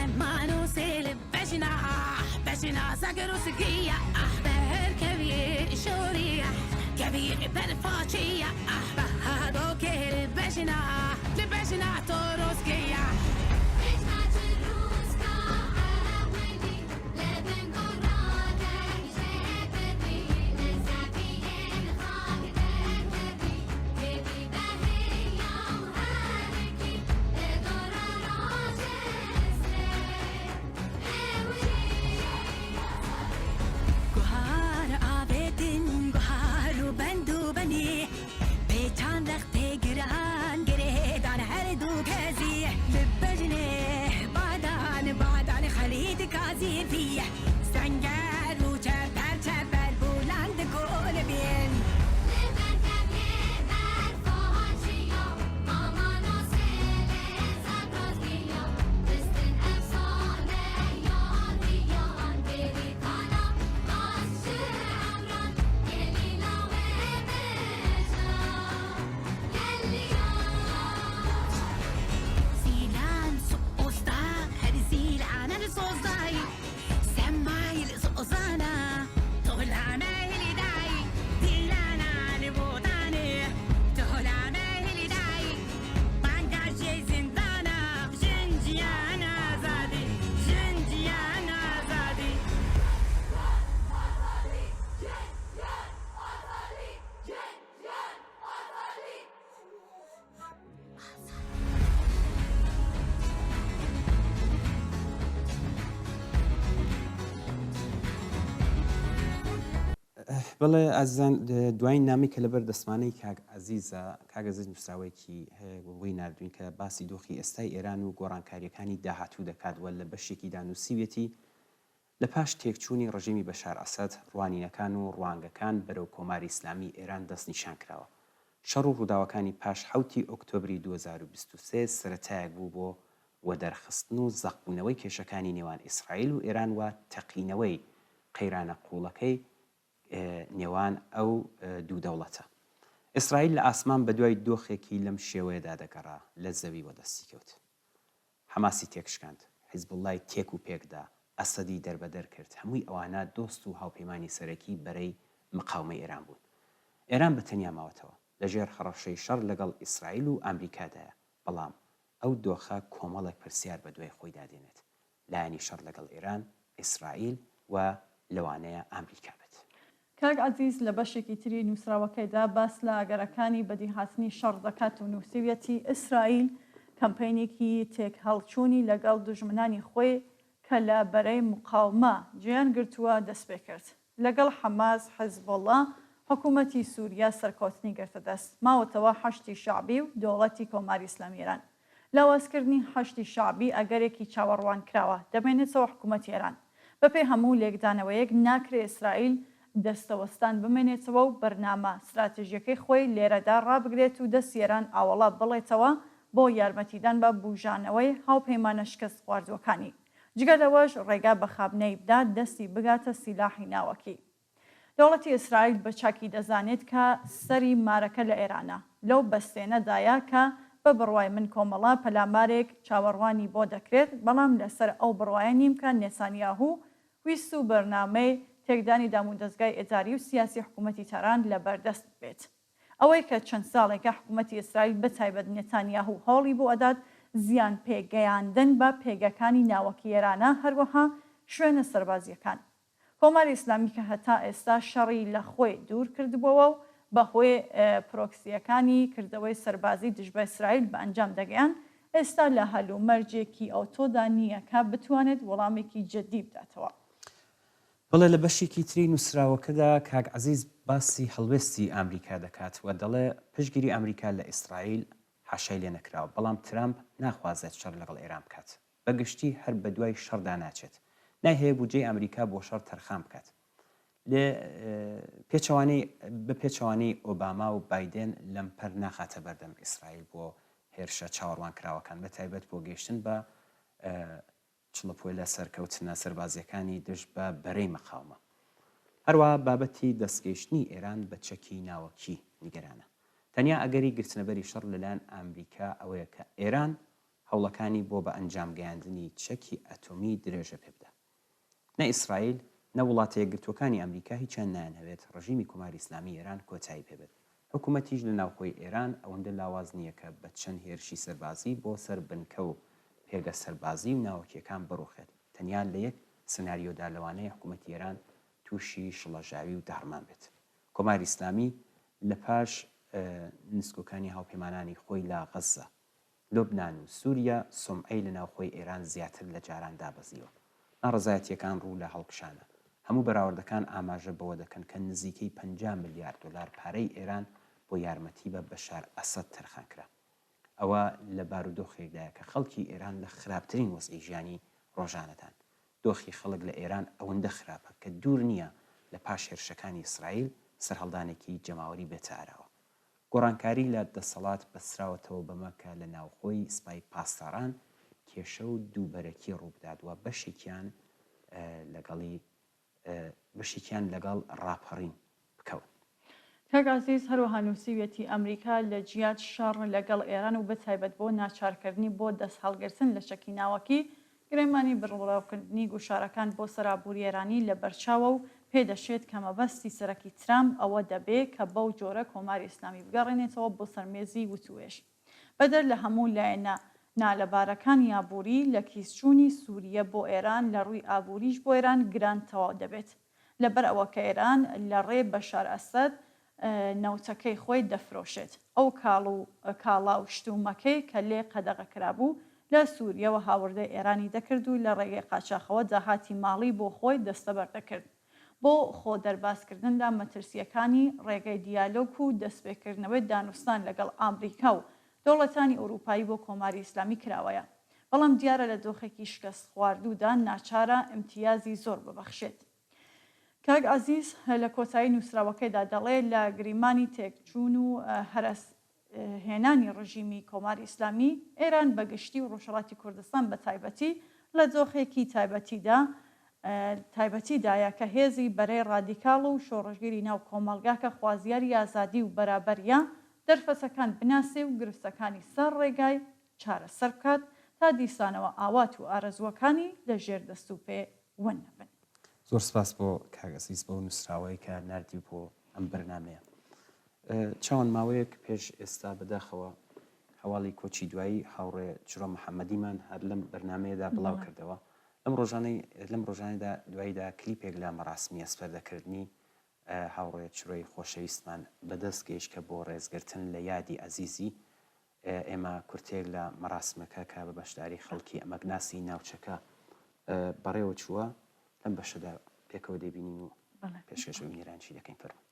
أما نوصل بجنا سقر وسقية بهر كبير شورية كبير بالفاجية بهادو كير بجنا توروسكية بەڵێ ئازیزان دوایین نامی کە لەبەر دەستمانەی کاک عەزیزە کاک عەزیز نووسراوەیەکی هەیە بۆی نردوین کە باسی دۆخی ئێستای ئێران و گۆڕانکاریەکانی داهاتوو دەکاتوە لە بەشێکی دانووسیوێتی لە پاش تێکچوونی ڕژیمی بەشار ئەسەد ڕوانینەکان و ڕوانگەکان بەرەو کۆماری ئیسلامی ئێران دەستنیشان کراوە. شەڕ و ڕووداوەکانی پاش 7 ئۆکتۆبری 2023 سەرەتایەک بوو بۆ وەدەرخستن و زەقبوونەوەی کێشەکانی نێوان ئیسرائیل و ئێران و تەقینەوەی قەیرانە قوڵەکەی نێوان ئەو دوو دەوڵەتە. ئیسرائیل لە ئاسمان بە دوای دۆخێکی لەم شێوەیەدا دەگەڕا لە زەوی وەدەستی کەوت. حەماسی تێکشکاند، حیزبوڵای تێک و پێکدا، ئەسەدی دەربەدەر کرد. هەمووی ئەوانە دۆست و هاوپەیمانی سەرەکی بەرەی مقاومەی ئێران بوون. ئێران بەتەنیا ماوەتەوە لەژێر خەڕەشەی شەڕ لەگەڵ ئیسرائیل و ئەمریکادایە، بەڵام ئەو دۆخە کۆمەڵێک پرسیار بە دوای خۆی دادێنێت لایەنی شەڕ لەگەڵ ئێران، ئیسرائیل و لەوانەیە ئەمریکا بێت. کاک عەزیز لە بەشێکی تری نووسراوەکەیدا باس لە ئەگەرەکانی بەدیهاتنی شەڕ دەکات و نووسیویەتی ئیسرائیل کەمپەینێکی تێک هەڵچوونی لەگەڵ دوژمنانی خۆی کە لە بەرەی مقاومە جیان گرتووە دەست پێ کرد. لەگەڵ حەماس حەزبۆڵا حکوومەتی سووریا سەرکەوتنی گرتە دەست ماوەتەوە حەشتی شعبی و دەوڵەتی کۆماری ئیسلامی ئێران لاوازکردنی حەشتی شعبی ئەگەرێکی چاوەڕوان کراوە دەمێنێتەوە حکوومەتی ئێران بەپێی هەموو لێکدانەوەیەک ناکرێت ئیسرائیل دەستەوەستان بمێنێتەوە و بەرنامە استراتیژیەکەی خۆی لێرەدا ڕابگرێت و دەست ئێران ئاوەڵا بڵێتەوە بۆ یارمەتیدان بە بوژانەوەی هاوپەیمانە شکست خواردوەکانی جگە لەوەش ڕێگا بە خابنەی بدات دەستی بگاتە سیلاحی ناوەکی دەوڵەتی ئیسرائیل بە چاکی دەزانێت کە سەری مارەکە لە ئێرانە لەو بەستێنەدایە کە بە بڕوای من کۆمەڵا پەلامارێک چاوەڕوانی بۆ دەکرێت بەڵام لەسەر ئەو بڕوایە نیم کە نێتانیاهوو ویست و بەرنامەی تێکدانی دامودەستگای ئێجاری و سیاسی حکوومەتی تەران لەبەردەست بێت ئەوەی کە چەند ساڵێکە حکوومەتی ئیسرائیل بەتایبەت نێتانیاهوو هەوڵی بۆ ئەدات زیان پێگەیاندن بە پێگەکانی ناوەکی ئێرانە هەروەها شوێنە سەربازیەکان کۆماری ئیسلامی کە هەتا ئێستا شەڕی لە خۆی دوور کردبووەوە و بەهۆی پرۆکسیەکانی کردەوەی سەربازی دژ بە ئیسرائیل بە ئەنجام دەگەیان ئێستا لە هەلومەرجێکی ئۆتۆدا نییە کە بتوانێت وەڵامێکی جدی بداتەوە بڵێ لە بەشێکی تری نووسراوەکەدا کاک عەزیز باسی هەڵوێستی ئەمریکا دەکات و دەڵێ پشتگیری ئەمریکا لە ئیسرائیل حاشای لێ نەکراوە بەڵام ترامپ ناخوازێت شەڕ لەگەڵ ئێران بکات بەگشتی هەر بە دوای شەڕدا ناچێت ناهەیە بودجەی ئەمریکا بۆ شەڕ تەرخان بکات لێ بە پێچەوانەی ئۆباما و بایدێن لەم پەر ناخاتە بەردەم ئیسرائیل بۆ هێرشە چاوەڕوان کراوەکان بە تایبەت بۆ گەیشتن بە چڵەپۆی لە سەرکەوتنە سەربازیەکانی دژ بە بەرەی مەقاومە هەروەها بابەتی دەستگەیشتنی ئێران بە چەکی ناوەکی نیگەرانە تەنیا ئەگەری گرتنەبەری شەڕ لەلایەن ئەمریکا ئەوەیە کە ئێران هەوڵەکانی بۆ بە ئەنجام گەیاندنی چەکی ئەتۆمی درێژە پێ بدە نە ئیسرائیل نە وڵاتە یەکگرتوەکانی ئەمریکا هیچیان نایەنەوێت ڕژیمی کۆماری ئیسلامی ئێران کۆتایی پێبێت حکوومەتیش لە ناوخۆی ئێران ئەوەندە لاواز نییە کە بە چەند هێرشی سەربازی بۆ سەر بنکە و پێگە سەربازی و ناوەکیەکان بڕۆخێت تەنیا لە یەک سناریۆدا لەوانەیە حکوومەتی ئێران تووشی شڵەژاوی و داڕمان بێت کۆماری ئیسلامی لە پاش نسکۆکانی هاوپەیمانانی خۆی لە غەزە لۆبنان و سووریا سۆمعەی لە ناوخۆی ئێران زیاتر لە جاران دابەزیوە ناڕەزایەتیەکان ڕوو لە هەڵکشانە هەموو بەراوردەکان ئاماژە بەوە دەکەن کە نزیکەی 50 ملیارد دلار پارەی ئێران بۆ یارمەتی بە بەشار ئەسەد تەرخانکرا ئەوە لە بارودۆخێکدایە کە خەڵکی ئێران لە خراپترین وەزعی ژیانی ڕۆژانەدان دۆخی خەڵک لە ئێران ئەوەندە خراپە کە دوور نییە لە پاش هێرشەکانی ئیسرائیل سەرهەڵدانێکی جەماوەری بێتە ئاراوە گۆڕانکاری لە دەسەڵات بەسراوەتەوە بەمەکە لە ناوخۆی سپای پاسداران کێشە و دووبەرەکی ڕووبدادوە بەشێکیان لەگەڵ ڕاپەڕین بکەون کاگازیز هەروەها نووسیوێتی ئەمریکا لە جیات شەڕ لەگەڵ ئێران و بەتایبەت بۆ ناچارکردنی بۆ دەست هەڵگرتن لە شەکی ناوەکی گرێمانی بڕڵاوکردنی گوشارەکان بۆ سەرابووری ئێرانی لە بەرچاوە و پێدەشێت کە مەبەستی سەرەکی ترامپ ئەوە دەبێت کە بەو جۆرە کۆماری ئیسلامی بگەڕێنێتەوە بۆ سەرمێزی وتوێژ بەدەر لە هەموو لایەنە نالەبارەکان یابووری لە کیسچوونی سووریە بۆ ئێران لە ڕووی ئابووریش بۆ ئێران گرانتەواو دەبێت لەبەر ئەوە کە ئێران لە ڕێ بەشار ئەسەد نەوتەکەی خۆی دەفرۆشێت ئەو کاڵا و شتومەکەی کە لێ قەدەغە کرابوو لە سووریەوە هاوردەی ئێرانی دەکرد و لە ڕێگەی قاچاقەوە داهاتی ماڵی بۆ خۆی دەستەبەر دەکرد بۆ خۆ دەرباسکردندا مەترسیەکانی ڕێگەی دیالۆگ و دەستپێکردنەوەی دانوستان لەگەڵ ئامریکا و دەوڵەتانی ئەوروپایی بۆ کۆماری ئیسلامی کراوەیە بەڵام دیارە لە دۆخێکی شکست خواردوودا ناچارە ئیمتیازی زۆر ببەخشێت کاک عەزیز لە کۆتایی نووسراوەکەیدا دەڵێ لە گریمانی تێکچوون و هەرس هێنانی ڕژیمی کۆماری ئیسلامی ئێران بەگشتی و ڕۆژهەڵاتی کوردستان بە تایبەتی لە دۆخێکی تایبەتیدایە کە هێزی بەرەی ڕادیکاڵ و شۆڕژگیری ناو کۆمەڵگاکە خوازیاری ئازادی و بەرابەریە دەرفەسەکان بناسێ و گرفتەکانی سەر ڕێگای چارەسەر بکات تا دیسانەوە ئاوات و ئارەزوەکانی لە ژێر دەست و پێ ون نەبن زۆر سپاس بۆ کاگەسیس بۆ نووسراوەی کە نردی بۆ ئەم بەرنامەیە چاوان ماوەیەک پێش ئێستا بەداخەوە هەواڵی کۆچی دوایی هاوڕێ چرۆ محەممەدیمان هەر لەم بەرنمەیەدا بڵاو کردەوە لەم ڕۆژانەدا دواییدا کلیپێک لە مەراسمی ئەسپەردەکردنی هاوڕێ چرۆی خۆشەویستمان بەدەست گەیشت کە بۆ ڕێزگرتن لە یادی ئەزیزی ئێمە کورتێک لە مەراسمەکە کە بە بەشداری خەڵکی ئەمەگناسی ناوچەکە بەڕێوە چووە لەم بەشەدا پێکەوە دەبینین و پێشکەش و میرانشی دەکەین فەرمو.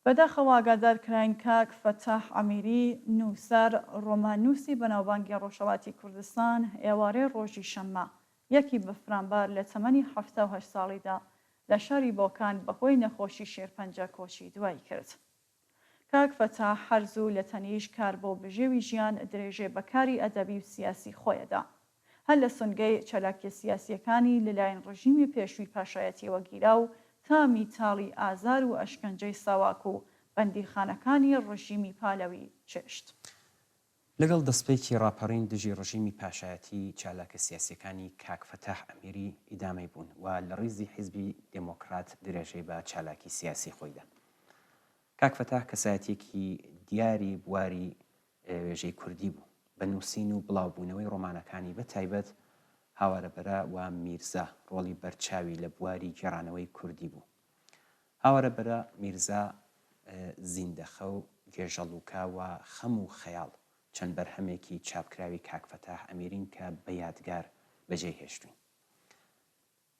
بەداخەوە ئاگادارکراین کاک فەتاح ئەمیری نووسەر ڕۆمانووسی بەناوبانگی ڕۆژهەڵاتی کوردستان ئێوارەی ڕۆژی شەممە یەکی بەفرانبار لە تەمەنی 78 ساڵیدا لە شاری بۆکان بەهۆی نەخۆشی شێرپەنجە کۆچی دوایی کرد. کاک فەتاح هەرزوو لە تەنیش کار بۆ بژێوی ژیان درێژێ بەکاری ئەدەبی و سیاسی خۆیەدا. هەر لە سونگەی چالاکیە سیاسیەکانی لەلایەن ڕژیمی پێشووی پاشایەتیەوە گیرا و تا میتاڵی ئازار و ئەشکەنجەی ساواک و بەندیخانەکانی ڕژیمی پالەوی چێشت. لەگەڵ دەستپێکی ڕاپەڕین دژی ڕژیمی پاشایەتی چالاکە سیاسیەکانی کاک فەتاح ئەمیری ئیدامەی بوون و لە ڕیزی حیزبی دموکرات درێژەی بە چالاکی سیاسی خۆیدا. کاک فەتاح کەسایەتێکی دیاری بواری وێژەی کوردی بوو بە نووسین و بڵاوبوونەوەی ڕۆمانەکانی بە تایبەت هاوارەبەرە و میرزا ڕۆڵی بەرچاوی لە بواری گێڕانەوەی کوردی بوو. هاوارەبەرە میرزا زیندەخە و گێژەڵووکە و خەم و خەیاڵ چەند بەرهەمێکی چاپکراوی کاک فەتاح ئەمیرین کە بە یادگار بەجێ هێشتوین.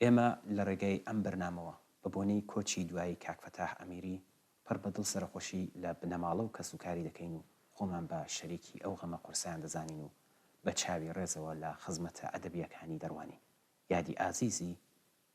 ئێمە لە ڕێگەی ئەم بەرنامەوە بە بۆنەی کۆچی دوایی کاک فەتاح ئەمیری پڕ بەدڵ سەرخۆشی لە بنەماڵە و کەسوکاری دەکەین و خۆمان بە شەریکی ئەو غەمە قورسیان دەزانین و بە چاوی ڕێزەوە لە خزمەتە ئەدەبیەکانی دەڕوانی یادی ئازیزی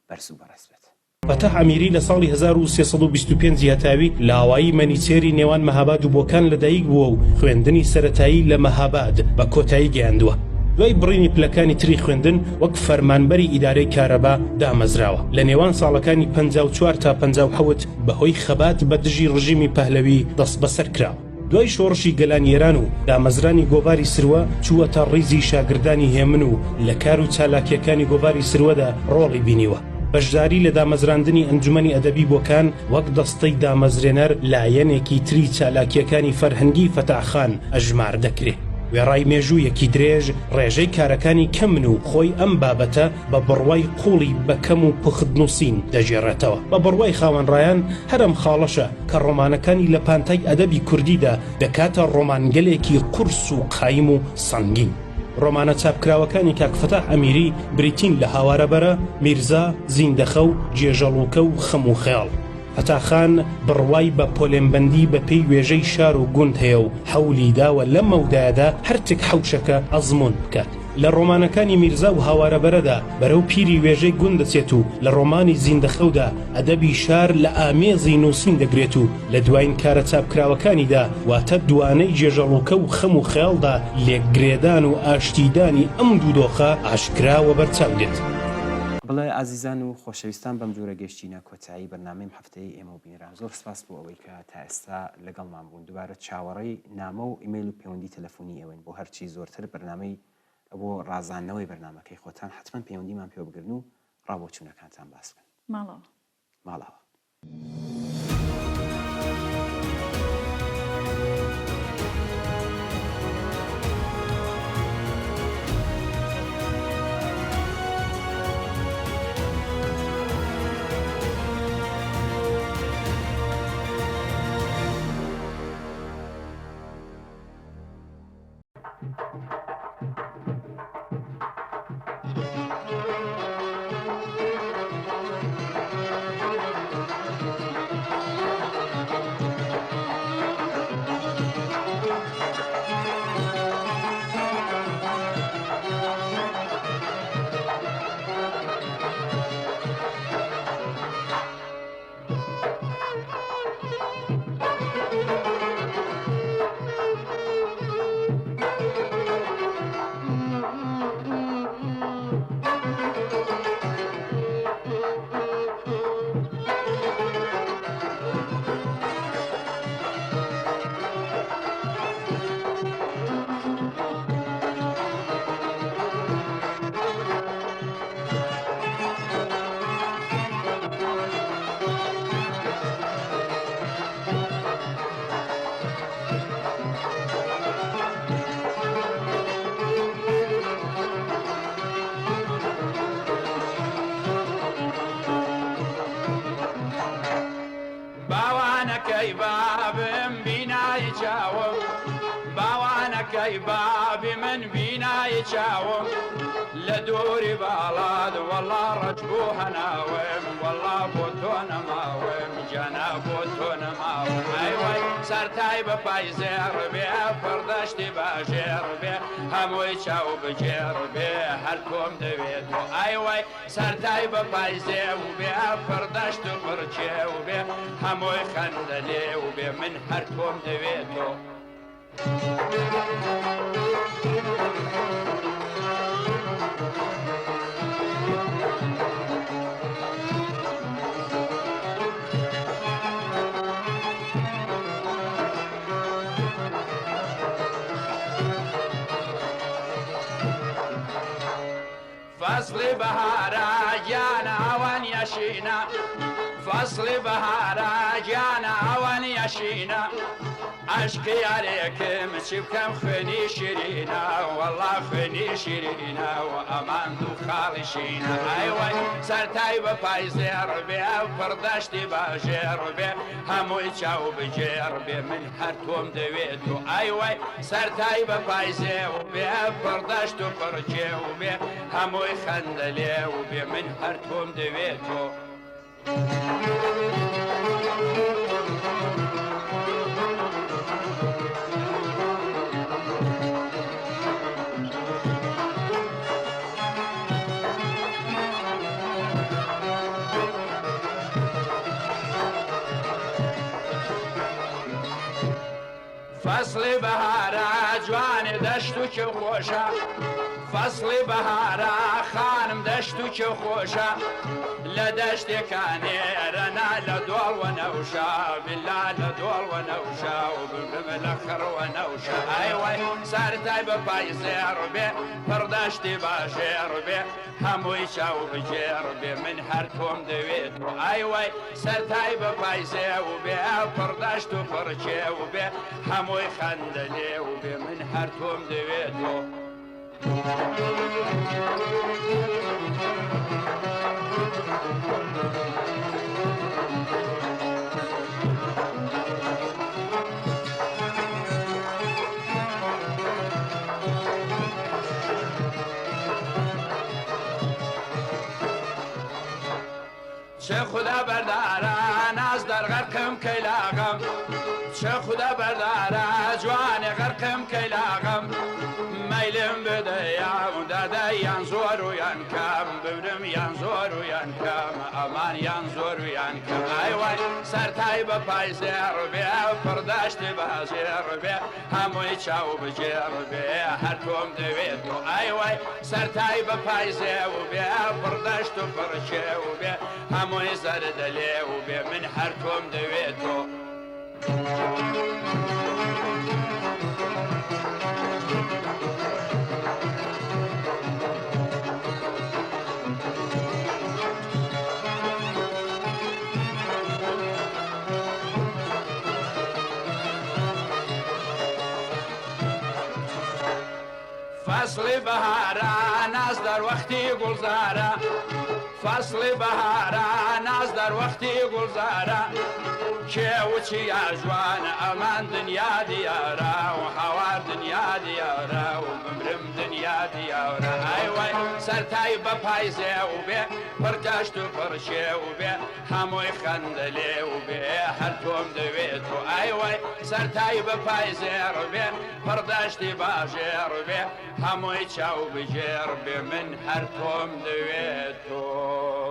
بەرز و بەڕێز بێت. فەتاح ئەمیری لە ساڵی 1325 هاتاوی لە هاوایی مەنیچێری نێوان مەهاباد و بۆکان لەدایک بووە و خوێندنی سەرەتایی لە مەهاباد بە کۆتایی گەیاندووە. دوای بڕینی پلەکانی تری خوێندن وەک فەرمانبەری ئیدارەی کارەبا دامەزراوە. لە نێوان ساڵەکانی 54 تا 57 بەهۆی خەبات بە دژی ڕژیمی پەهلەوی دەست بەسەر کراوە. دوای شۆڕشی گەلانیێران و دامەزرانی گۆڤاری سروە چووەتە ڕیزی شاگردانی هێمن و لە کار و چالاکیەکانی گۆڤاری سروەدا ڕۆڵی بینیوە. بەشداری لە دامەزراندنی ئەنجومەنی ئەدەبی بۆکان وەک دەستەی دامەزرێنەر لایەنێکی تری چالاکیەکانی فەرهەنگی فەتاحخان ئەژمار دەکرێت. وێڕای مێژوویەکی درێژ ڕێژەی کارەکانی کەمن و خۆی ئەم بابەتە بە بڕوای قوڵی بەکەم و پوخت نووسین دەژێڕێتەوە. بە بڕوای خاوەنڕایان هەرم خاڵەشە کە ڕۆمانەکانی لە پانتای ئەدەبی کوردیدا دەکاتە ڕۆمانگەلێکی قورس و قایم و سەنگین. ڕۆمانە چاپکراوەکانی کاک فەتاح ئەمیری بریتین لە هاوارەبەرە، میرزا، زیندەخە و جێژەڵووکە و خەم و خەیاڵ. فەتاحخان بڕوای بە پۆلێنبەندی بە پێی وێژەی شار و گوند هەیە و حەولی داوە لە مەودایەدا هەرتێک حەوشەکە ئەزمون بکات. لە ڕۆمانەکانی میرزا و هاوارەبەرەدا بەرەو پیری وێژەی گوند دەچێت و لە ڕۆمانی زیندەخەودا ئەدەبی شار لە ئامێزی نووسین دەگرێت و لە دوایین کارە چاپکراوەکانیدا واتە دوانەی جێژەڵوکە و خەم و خەیاڵدا لێکگرێدان و ئاشتیدانی ئەم دوودۆخە ئاشکراوە بەرچاو دێت. بڵێ ئازیزان و خۆشەویستان بەم جۆرە گەشتینە کۆتایی بەرنامەی هەفتەی ئێمە و بینران زۆر سپاس بۆ ئەوەی کە تا ئێستا لەگەڵمان بوون دووبارە چاوەڕێی نامە و ئیمەیل و پەیوەندی تەلەفۆنی ئێوەن بۆ هەرچی زۆرتر بەرنامەی بۆ ڕازاندنەوەی بەرنامەکەی خۆتان حتمما پەیوەندیمان پێ بگرن و ڕابۆچوونەکانتان باس بن. ماڵەوە. باوانەکەی بابم بینایی چاوم باوانەکەی بابی من بینایی چاوم لە دووری باڵات وەڵا ڕەج بۆ هەناوم وەڵا بۆ تۆ نەماوم جانا بۆ تۆ نەماوم ئەیوەی سەرتای بە پای زێڕ بێ پڕدەشتی باژێڕ بێ هەمووی چاو بجێڕ بێ هەر تۆم دەوێت و ئەیوەی سەرتای بە پای زێ و بێ پڕدەشت و پڕچێ و بێ هەمووی خەندە لێ و بێ من هەر تۆم دەوێت و فصل بهارا جان اوان يشينا فصل بهارا جان اوان يشينا اشكي عليكم شبكم خني شيرينا والله خني شيرينا وامان ذو خالشينا ايوه سرتاي بفايزر بي فردشتي باجر بي همو يشاو بجير بي من هرتوم دويتو ايوه سرتاي بفايزر بي فردشتو فرجيو بي همو يخندلي وبي من هرتوم دويتو فصل بهارا جوان دشتو که خوشا فصل بهارا خانم دشتو که خوشا لدشت کانی رنا لدول و نوشا بالله لدول و نوشا و بالملخر و نوشا ایوه سرتای بپای زیر بی پردشتی باشیر بی هموی شاو بجیر بی من هر توم دوید ایوه سرتای بپای زیر بی پردشت و پرچه و بی هموی خندلی و بی من هر توم دوید چه خدا برداران از در غرقم کلاغم چه خدا برداران جوان غرقم کلاغم مایلم بدەیە دەدای یان زۆر و یان کەم ببرم یان زۆر و یان کەم ئەمان یان زۆر و یان کەم ئایوای سەرتای بە پای زێڕ بێ پڕداشتی بەهازێڕ بێ هەمووی چاو بجێڕ بێ هەر تۆم دەوێت و ئایوای سەرتای بە پای زێ و بێ پڕداشت و پڕچێ و بێ هەمووی زەردە لێ و بێ من هەر تۆم دەوێت و فصل بهاران از در وقتی گلزاره فصل بهاران از در وقتی گلزاره که و چی جوان امان دنیا دیاره و هوار دنیا دیاره و بمرم دنیا دیاره ای وای سرتای با پایزه و به پرگشت و پرشه و به هموی خندلی و به هر توم دوید و ای وای سرتای با پایزه رو به پرداشتی باشه رو به هموی چاو بجر به من هر توم دوید و